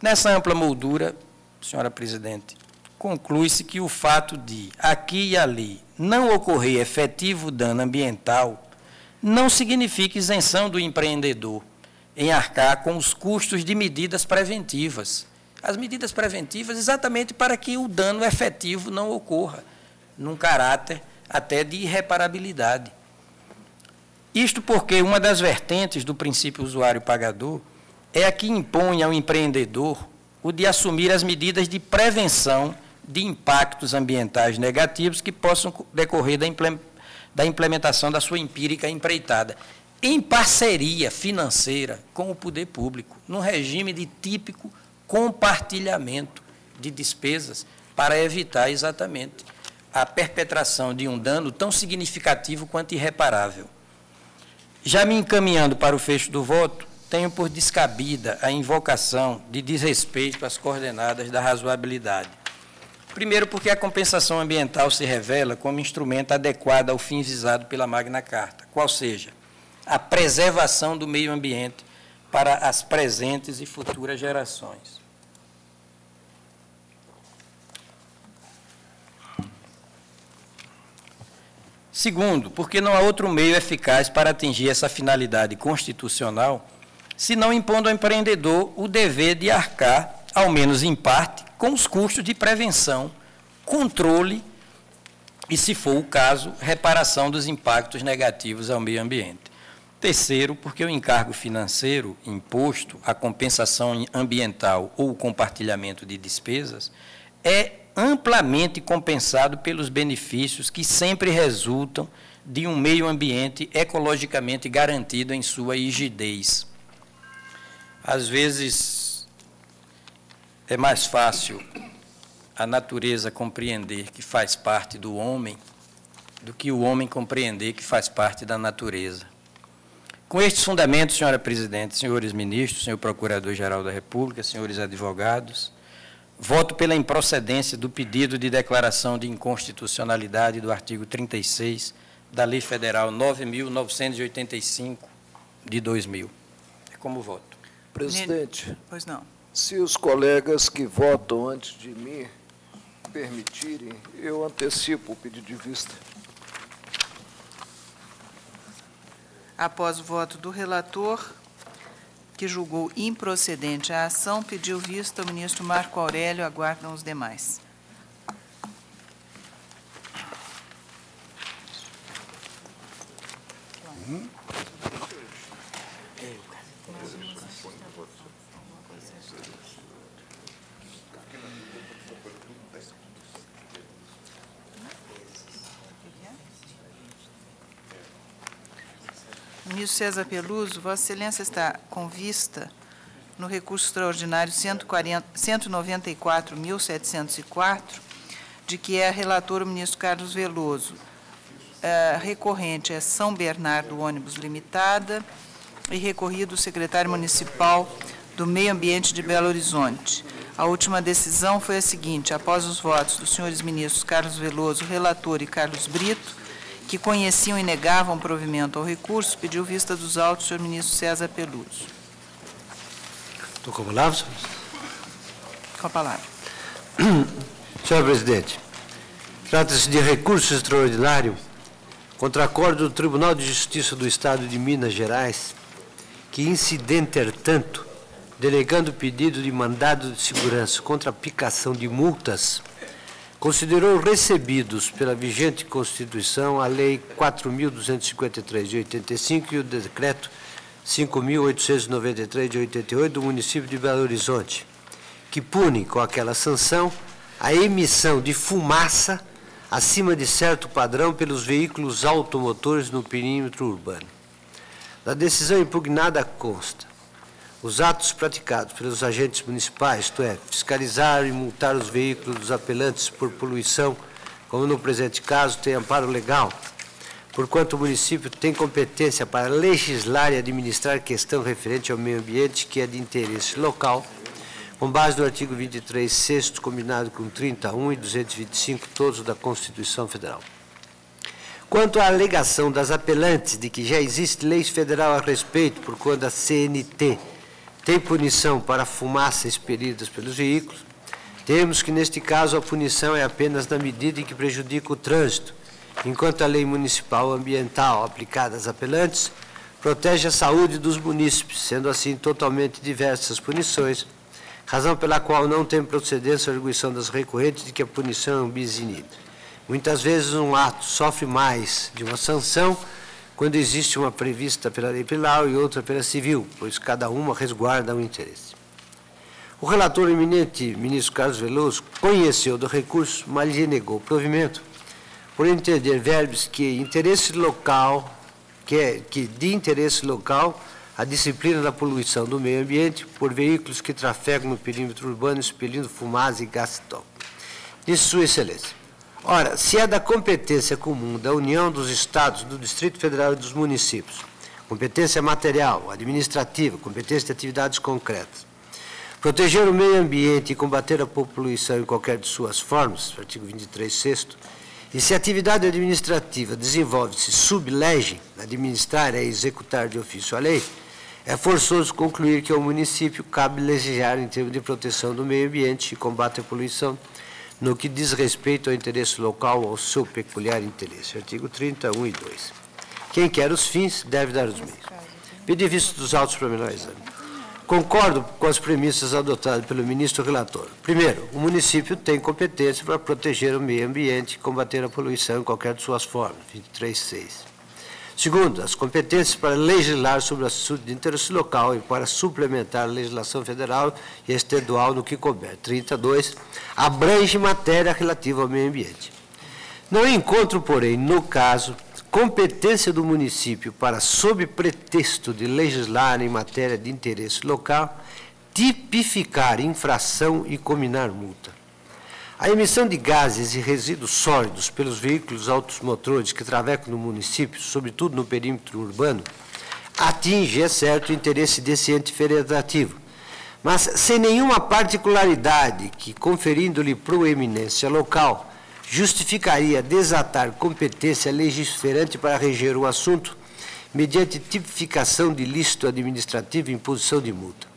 Nessa ampla moldura, senhora presidente, conclui-se que o fato de, aqui e ali, não ocorrer efetivo dano ambiental não significa isenção do empreendedor em arcar com os custos de medidas preventivas. As medidas preventivas exatamente para que o dano efetivo não ocorra, num caráter até de irreparabilidade. Isto porque uma das vertentes do princípio usuário-pagador é a que impõe ao empreendedor o de assumir as medidas de prevenção de impactos ambientais negativos que possam decorrer da implementação da sua empírica empreitada, em parceria financeira com o poder público, num regime de típico compartilhamento de despesas para evitar exatamente a perpetração de um dano tão significativo quanto irreparável. Já me encaminhando para o fecho do voto, tenho por descabida a invocação de desrespeito às coordenadas da razoabilidade. Primeiro, porque a compensação ambiental se revela como instrumento adequado ao fim visado pela Magna Carta, qual seja, a preservação do meio ambiente para as presentes e futuras gerações. Segundo, porque não há outro meio eficaz para atingir essa finalidade constitucional, senão impondo ao empreendedor o dever de arcar, ao menos em parte, com os custos de prevenção, controle e, se for o caso, reparação dos impactos negativos ao meio ambiente. Terceiro, porque o encargo financeiro imposto, a compensação ambiental ou o compartilhamento de despesas, é amplamente compensado pelos benefícios que sempre resultam de um meio ambiente ecologicamente garantido em sua rigidez. Às vezes, é mais fácil a natureza compreender que faz parte do homem do que o homem compreender que faz parte da natureza. Com estes fundamentos, senhora presidente, senhores ministros, senhor procurador-geral da República, senhores advogados, voto pela improcedência do pedido de declaração de inconstitucionalidade do artigo 36 da Lei Federal 9.985 de 2000. É como voto. Presidente. Pois não. Se os colegas que votam antes de mim permitirem, eu antecipo o pedido de vista. Após o voto do relator, que julgou improcedente a ação, pediu vista ao ministro Marco Aurélio, aguardam os demais. Ministro César Peluso, Vossa Excelência está com vista no recurso extraordinário 194.704, de que é relator o ministro Carlos Veloso. Recorrente é São Bernardo Ônibus Limitada e recorrido o secretário municipal do Meio Ambiente de Belo Horizonte. A última decisão foi a seguinte: após os votos dos senhores ministros Carlos Veloso, relator, e Carlos Brito, que conheciam e negavam provimento ao recurso, pediu vista dos autos do senhor ministro César Peluso. Estou com a palavra, senhor? Com a palavra. Senhor presidente, trata-se de recurso extraordinário contra acordo do Tribunal de Justiça do Estado de Minas Gerais, que, intertanto, delegando o pedido de mandado de segurança contra a aplicação de multas, considerou recebidos pela vigente Constituição a Lei 4.253 de 85 e o Decreto 5.893 de 88 do município de Belo Horizonte, que punem com aquela sanção a emissão de fumaça acima de certo padrão pelos veículos automotores no perímetro urbano. Da decisão impugnada consta: os atos praticados pelos agentes municipais, isto é, fiscalizar e multar os veículos dos apelantes por poluição como no presente caso, tem amparo legal, porquanto o município tem competência para legislar e administrar questão referente ao meio ambiente que é de interesse local, com base no artigo 23, sexto, combinado com 31 e 225, todos da Constituição Federal. Quanto à alegação das apelantes de que já existe lei federal a respeito, porquanto a CNT tem punição para fumaça expelidas pelos veículos, temos que, neste caso, a punição é apenas na medida em que prejudica o trânsito, enquanto a lei municipal ambiental aplicada às apelantes protege a saúde dos munícipes, sendo assim totalmente diversas as punições, razão pela qual não tem procedência a arguição das recorrentes de que a punição é um bis in idem. Muitas vezes um ato sofre mais de uma sanção quando existe uma prevista pela lei penal e outra pela civil, pois cada uma resguarda um interesse. O relator eminente, ministro Carlos Veloso, conheceu do recurso, mas lhe negou o provimento, por entender verbos que interesse local, que de interesse local, a disciplina da poluição do meio ambiente por veículos que trafegam no perímetro urbano expelindo fumaça e gás tóxico. Disse Sua Excelência. Ora, se é da competência comum da União dos Estados, do Distrito Federal e dos municípios, competência material, administrativa, competência de atividades concretas, proteger o meio ambiente e combater a poluição em qualquer de suas formas, artigo 23, sexto, e se a atividade administrativa desenvolve-se sub lege, administrar é executar de ofício a lei, é forçoso concluir que ao município cabe legislar em termos de proteção do meio ambiente e combate à poluição, no que diz respeito ao interesse local ou ao seu peculiar interesse. Artigo 31 e 2. Quem quer os fins deve dar os meios. Pedi vista dos autos para menor exame. Concordo com as premissas adotadas pelo ministro relator. Primeiro, o município tem competência para proteger o meio ambiente e combater a poluição em qualquer de suas formas, 23.6. Segundo, as competências para legislar sobre assuntos de interesse local e para suplementar a legislação federal e estadual no que couber, 32, abrange matéria relativa ao meio ambiente. Não encontro, porém, no caso, competência do município para, sob pretexto de legislar em matéria de interesse local, tipificar infração e cominar multa. A emissão de gases e resíduos sólidos pelos veículos automotores que trafegam no município, sobretudo no perímetro urbano, atinge, é certo, o interesse desse ente federativo, mas sem nenhuma particularidade que, conferindo-lhe proeminência local, justificaria desatar competência legiferante para reger o assunto, mediante tipificação de ilícito administrativo e imposição de multa.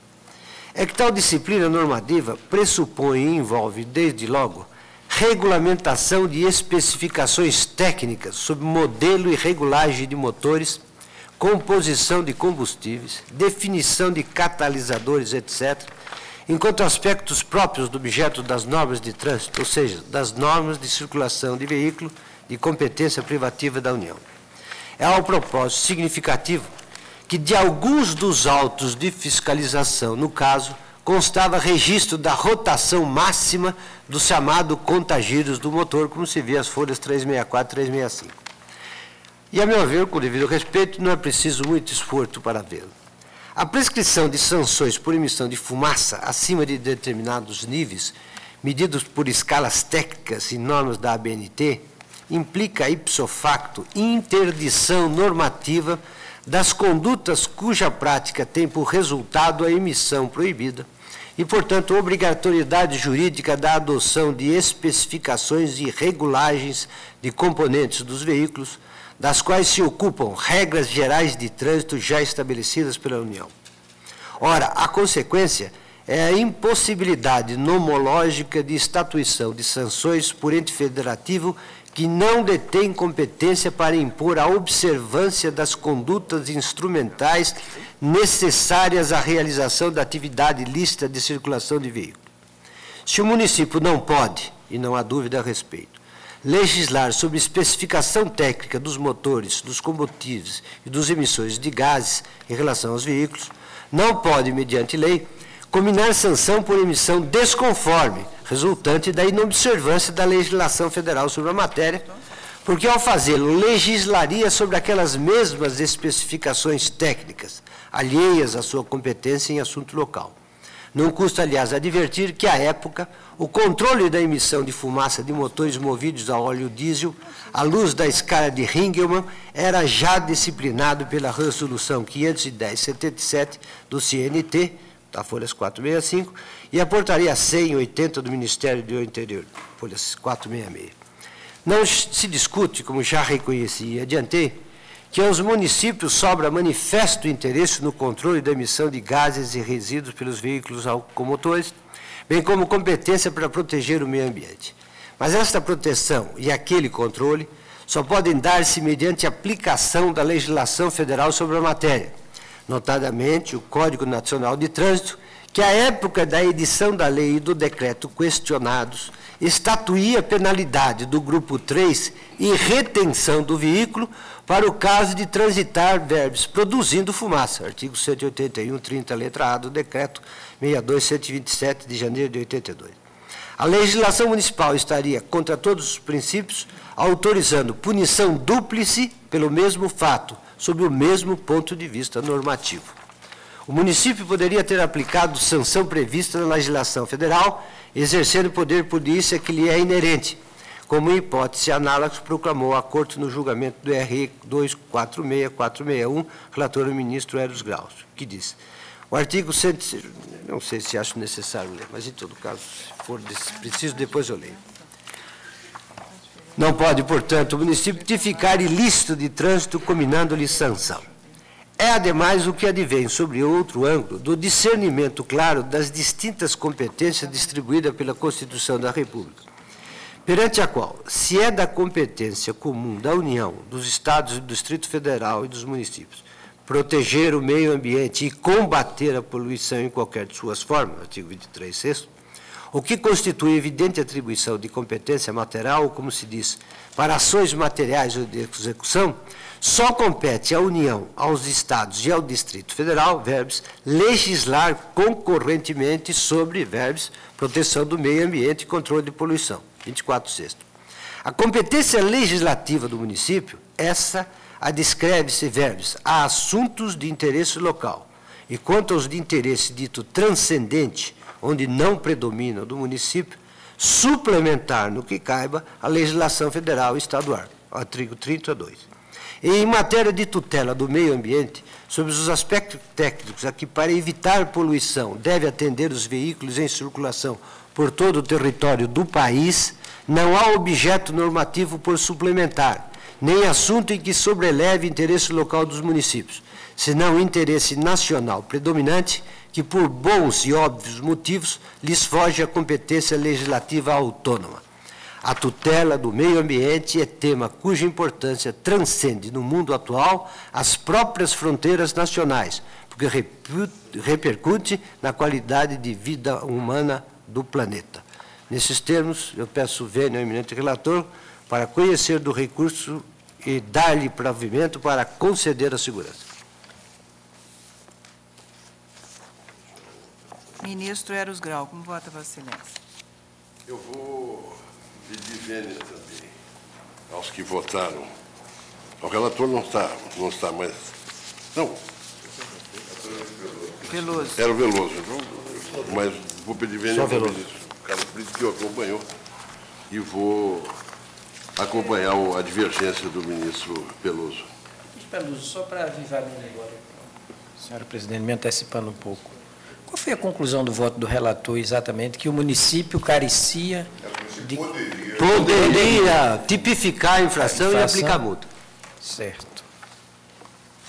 É que tal disciplina normativa pressupõe e envolve, desde logo, regulamentação de especificações técnicas sobre modelo e regulagem de motores, composição de combustíveis, definição de catalisadores, etc., enquanto aspectos próprios do objeto das normas de trânsito, ou seja, das normas de circulação de veículo de competência privativa da União. É ao propósito significativo que de alguns dos autos de fiscalização, no caso, constava registro da rotação máxima do chamado contagiros do motor, como se vê as folhas 364 e 365. E, a meu ver, com devido respeito, não é preciso muito esforço para vê-lo. A prescrição de sanções por emissão de fumaça acima de determinados níveis, medidos por escalas técnicas e normas da ABNT, implica ipso facto interdição normativa das condutas cuja prática tem por resultado a emissão proibida e, portanto, obrigatoriedade jurídica da adoção de especificações e regulagens de componentes dos veículos, das quais se ocupam regras gerais de trânsito já estabelecidas pela União. Ora, a consequência é a impossibilidade nomológica de estatuição de sanções por ente federativo que não detém competência para impor a observância das condutas instrumentais necessárias à realização da atividade lícita de circulação de veículo. Se o município não pode, e não há dúvida a respeito, legislar sobre especificação técnica dos motores, dos combustíveis e dos emissores de gases em relação aos veículos, não pode, mediante lei, combinar sanção por emissão desconforme, resultante da inobservância da legislação federal sobre a matéria, porque, ao fazê-lo, legislaria sobre aquelas mesmas especificações técnicas, alheias à sua competência em assunto local. Não custa, aliás, advertir que, à época, o controle da emissão de fumaça de motores movidos a óleo diesel, à luz da escala de Ringelmann, era já disciplinado pela Resolução 510/77 do CNT, da Folhas 465, e a Portaria 100/80 do Ministério do Interior, Folhas 466. Não se discute, como já reconheci e adiantei, que aos municípios sobra manifesto interesse no controle da emissão de gases e resíduos pelos veículos automotores, bem como competência para proteger o meio ambiente. Mas esta proteção e aquele controle só podem dar-se mediante aplicação da legislação federal sobre a matéria, notadamente o Código Nacional de Trânsito, que, à época da edição da lei e do decreto questionados, estatuía penalidade do grupo 3 e retenção do veículo para o caso de transitar verbos produzindo fumaça, artigo 181.30, letra A do decreto 62.127 de janeiro de 82. A legislação municipal estaria, contra todos os princípios, autorizando punição dúplice pelo mesmo fato, sob o mesmo ponto de vista normativo. O município poderia ter aplicado sanção prevista na legislação federal, exercendo o poder polícia que lhe é inerente, como em hipótese análoga proclamou a Corte no julgamento do RE 246461, relator o ministro Eros Graus, que diz: o artigo 100, não sei se acho necessário ler, mas em todo caso, se for preciso, depois eu leio. Não pode, portanto, o município tipificar ilícito de trânsito combinando-lhe sanção. É, ademais, o que advém sobre outro ângulo do discernimento claro das distintas competências distribuídas pela Constituição da República, perante a qual, se é da competência comum da União, dos Estados, do Distrito Federal e dos municípios, proteger o meio ambiente e combater a poluição em qualquer de suas formas, artigo 23º, o que constitui evidente atribuição de competência material, como se diz, para ações materiais ou de execução, só compete à União, aos Estados e ao Distrito Federal, verbos, legislar concorrentemente sobre, verbos, proteção do meio ambiente e controle de poluição, 24º. A competência legislativa do município, essa adscreve-se, verbos, a assuntos de interesse local, e quanto aos de interesse dito transcendente, onde não predomina o do município, suplementar no que caiba a legislação federal e estadual, artigo 32. E em matéria de tutela do meio ambiente, sobre os aspectos técnicos a que, para evitar poluição, deve atender os veículos em circulação por todo o território do país, não há objeto normativo por suplementar, nem assunto em que sobreleve interesse local dos municípios, senão interesse nacional predominante, que por bons e óbvios motivos lhes foge a competência legislativa autônoma. A tutela do meio ambiente é tema cuja importância transcende no mundo atual as próprias fronteiras nacionais, porque repercute na qualidade de vida humana do planeta. Nesses termos, eu peço vênia ao eminente relator para conhecer do recurso e dar-lhe provimento para conceder a segurança. Ministro Eros Grau, como vota Vossa Excelência? Eu vou pedir vênia também aos que votaram. O relator não está mais. Não. Veloso. Era o Veloso, mas vou pedir vênia ao ministro Carlos Brito, que o acompanhou, e vou acompanhar a divergência do ministro Peloso. Peloso, só para avivar minha memória, senhora presidente, me antecipando um pouco. Qual foi a conclusão do voto do relator exatamente? Que o município carecia de... Poderia tipificar a infração e aplicar multa. Certo.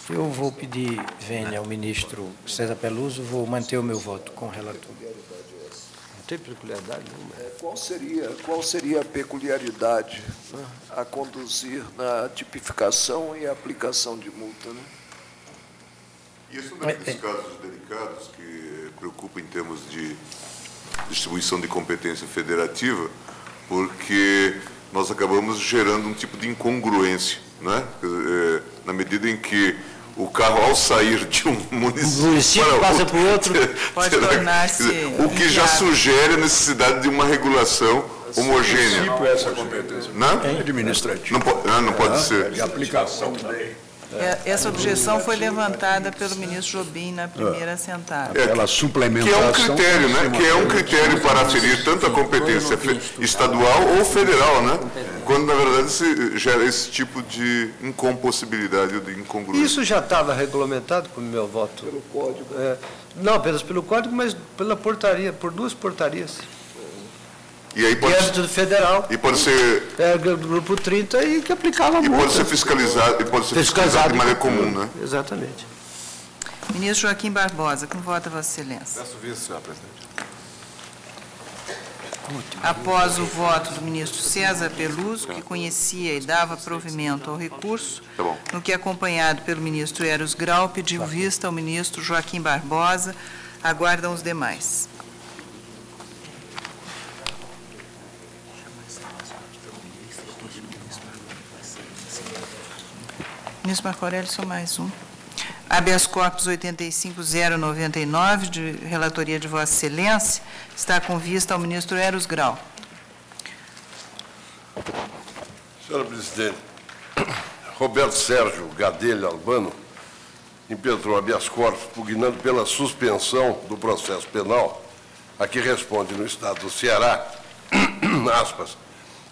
Eu vou pedir vênia ao ministro César Peluso, vou manter o meu voto com o relator. Não tem peculiaridade nenhuma. Qual seria a peculiaridade, né, a conduzir na tipificação e aplicação de multa, né? E esse é um daqueles casos delicados que preocupa em termos de distribuição de competência federativa, porque nós acabamos gerando um tipo de incongruência, né? Na medida em que o carro, ao sair de um município passa para o outro, pode tornar-se o que já sugere a necessidade de uma regulação homogênea. Essa competência não? Administrativa. Não pode ser. De aplicação também. Essa objeção foi levantada pelo ministro Jobim na primeira sentada. Aquela suplementação. Que é um critério, né? Que é um critério para aferir tanto a competência estadual ou federal, né? Quando, na verdade, se gera esse tipo de incompossibilidade ou de incongruência. Isso já estava regulamentado com o meu voto? Pelo código. Não apenas pelo código, mas pela portaria, por 2 portarias. E aí pode âmbito federal. E pode ser grupo 30 e que aplicava a multa. E pode ser fiscalizado, de maneira comum, né? Exatamente. Ministro Joaquim Barbosa, com voto a Vossa Excelência. Peço vice, senhora presidente. Após o voto do ministro César Peluso, que conhecia e dava provimento ao recurso, no que, acompanhado pelo ministro Eros Grau, pediu vista ao ministro Joaquim Barbosa, aguardam os demais. Ministro Marco Aurélio, só mais um. Habeas corpus 85.099, de relatoria de Vossa Excelência, está com vista ao ministro Eros Grau. Senhora presidente, Roberto Sérgio Gadelha Albano impetrou habeas corpus pugnando pela suspensão do processo penal, a que responde no estado do Ceará, aspas,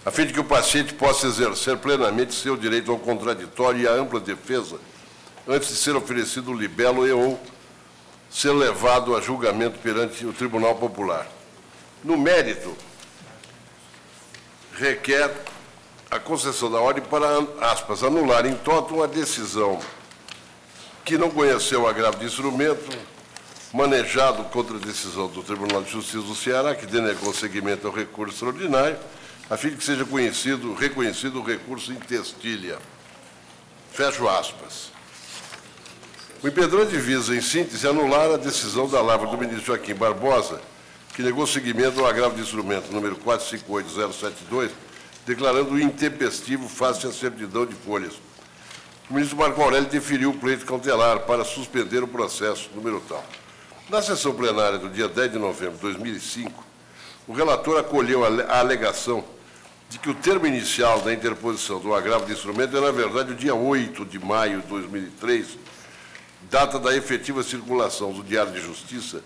a fim de que o paciente possa exercer plenamente seu direito ao contraditório e à ampla defesa, antes de ser oferecido o libelo e ou ser levado a julgamento perante o Tribunal Popular. No mérito, requer a concessão da ordem para, aspas, anular em totum a decisão que não conheceu o agravo de instrumento manejado contra a decisão do Tribunal de Justiça do Ceará, que denegou seguimento ao recurso extraordinário, a fim de que seja reconhecido o recurso em testilha. Fecho aspas. O impetrante visa, em síntese, anular a decisão da lavra do ministro Joaquim Barbosa, que negou seguimento ao agravo de instrumento número 458072, declarando intempestivo face à certidão de folhas. O ministro Marco Aurélio deferiu o pleito cautelar para suspender o processo número tal. Na sessão plenária do dia 10 de novembro de 2005, o relator acolheu a alegação de que o termo inicial da interposição do agravo de instrumento é, na verdade, o dia 8 de maio de 2003, data da efetiva circulação do Diário de Justiça,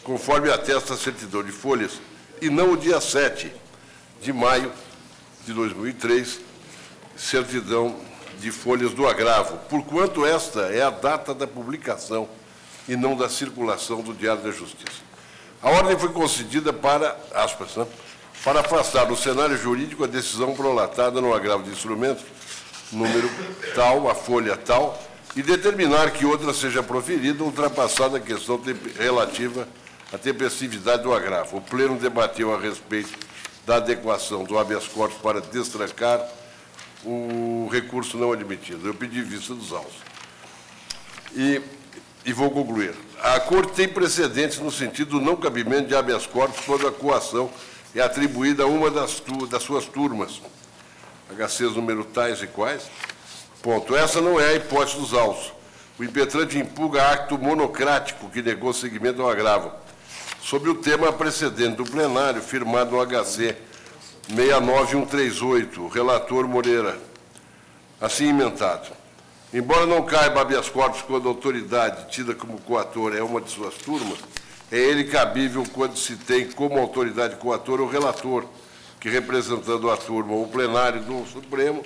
conforme atesta a certidão de folhas, e não o dia 7 de maio de 2003, certidão de folhas do agravo, porquanto esta é a data da publicação e não da circulação do Diário da Justiça. A ordem foi concedida para, aspas, né, para afastar do cenário jurídico a decisão prolatada no agravo de instrumento, número tal, a folha tal, e determinar que outra seja proferida, ultrapassada a questão relativa à tempestividade do agravo. O Pleno debateu a respeito da adequação do habeas corpus para destrancar o recurso não admitido. Eu pedi vista dos autos. E vou concluir. A Corte tem precedentes no sentido do não cabimento de habeas corpus quando a coação é atribuída a uma das suas turmas, HCs número tais e quais. Ponto. Essa não é a hipótese dos autos. O impetrante impugna acto monocrático que negou seguimento ao agravo, sobre o tema precedente do plenário, firmado no HC 69138, relator Moreira, assim emendado. Embora não caiba habeas corpus quando a autoridade tida como coator é uma de suas turmas, é ele cabível quando se tem como autoridade coatora o relator, que, representando a turma ou o plenário do Supremo,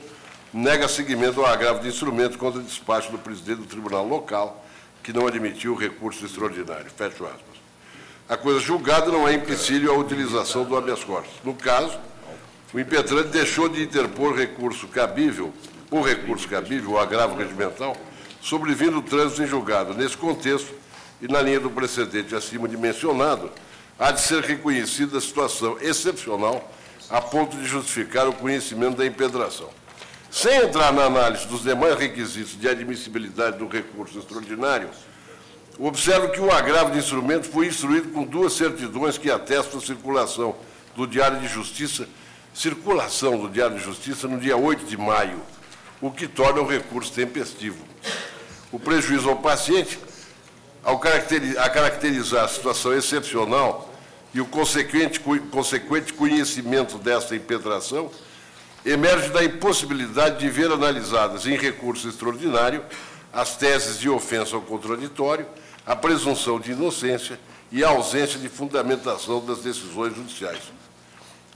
nega seguimento ao agravo de instrumento contra o despacho do presidente do tribunal local, que não admitiu o recurso extraordinário. Fecho aspas. A coisa julgada não é empecilho à utilização do habeas corpus. No caso, o impetrante deixou de interpor recurso cabível, o agravo regimental, sobrevindo o trânsito em julgado. Nesse contexto, e na linha do precedente acima de mencionado, há de ser reconhecida a situação excepcional a ponto de justificar o conhecimento da impetração. Sem entrar na análise dos demais requisitos de admissibilidade do recurso extraordinário, observo que o agravo de instrumento foi instruído com 2 certidões que atestam a circulação do Diário de Justiça no dia 8 de maio, o que torna o recurso tempestivo. O prejuízo ao paciente, a caracterizar a situação excepcional e o consequente conhecimento desta impetração, emerge da impossibilidade de ver analisadas em recurso extraordinário as teses de ofensa ao contraditório, a presunção de inocência e a ausência de fundamentação das decisões judiciais.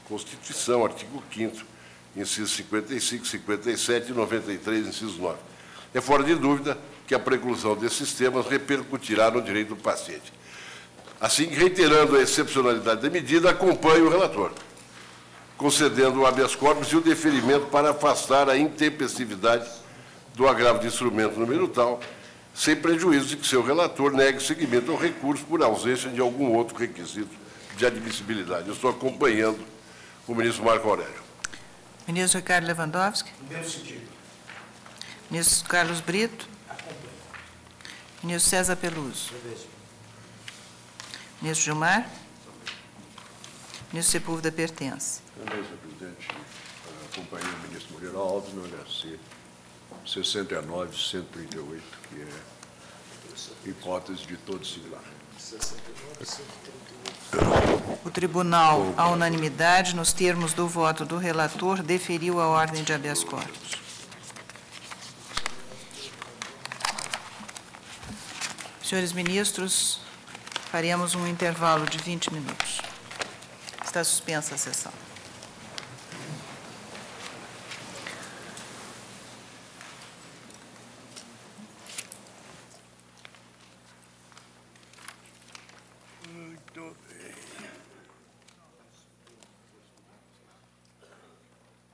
Constituição, artigo 5º, inciso 55, 57 e 93, inciso 9. É fora de dúvida que a preclusão desses temas repercutirá no direito do paciente. Assim, reiterando a excepcionalidade da medida, acompanho o relator, concedendo o habeas corpus e o deferimento para afastar a intempestividade do agravo de instrumento número tal, sem prejuízo de que seu relator negue seguimento ao recurso por ausência de algum outro requisito de admissibilidade. Eu estou acompanhando o ministro Marco Aurélio. Ministro Ricardo Lewandowski. No mesmo sentido. Ministro Carlos Brito. Ministro César Peluso. Ministro Gilmar. Ministro Sepúlveda pertence. Também, senhor presidente, acompanhei o ministro Moreira Alves no LSC 69-138, que é hipótese de todo similar. O tribunal, à unanimidade, nos termos do voto do relator, deferiu a ordem de habeas corpus. Senhores ministros, faremos um intervalo de 20 minutos. Está suspensa a sessão. Muito bem.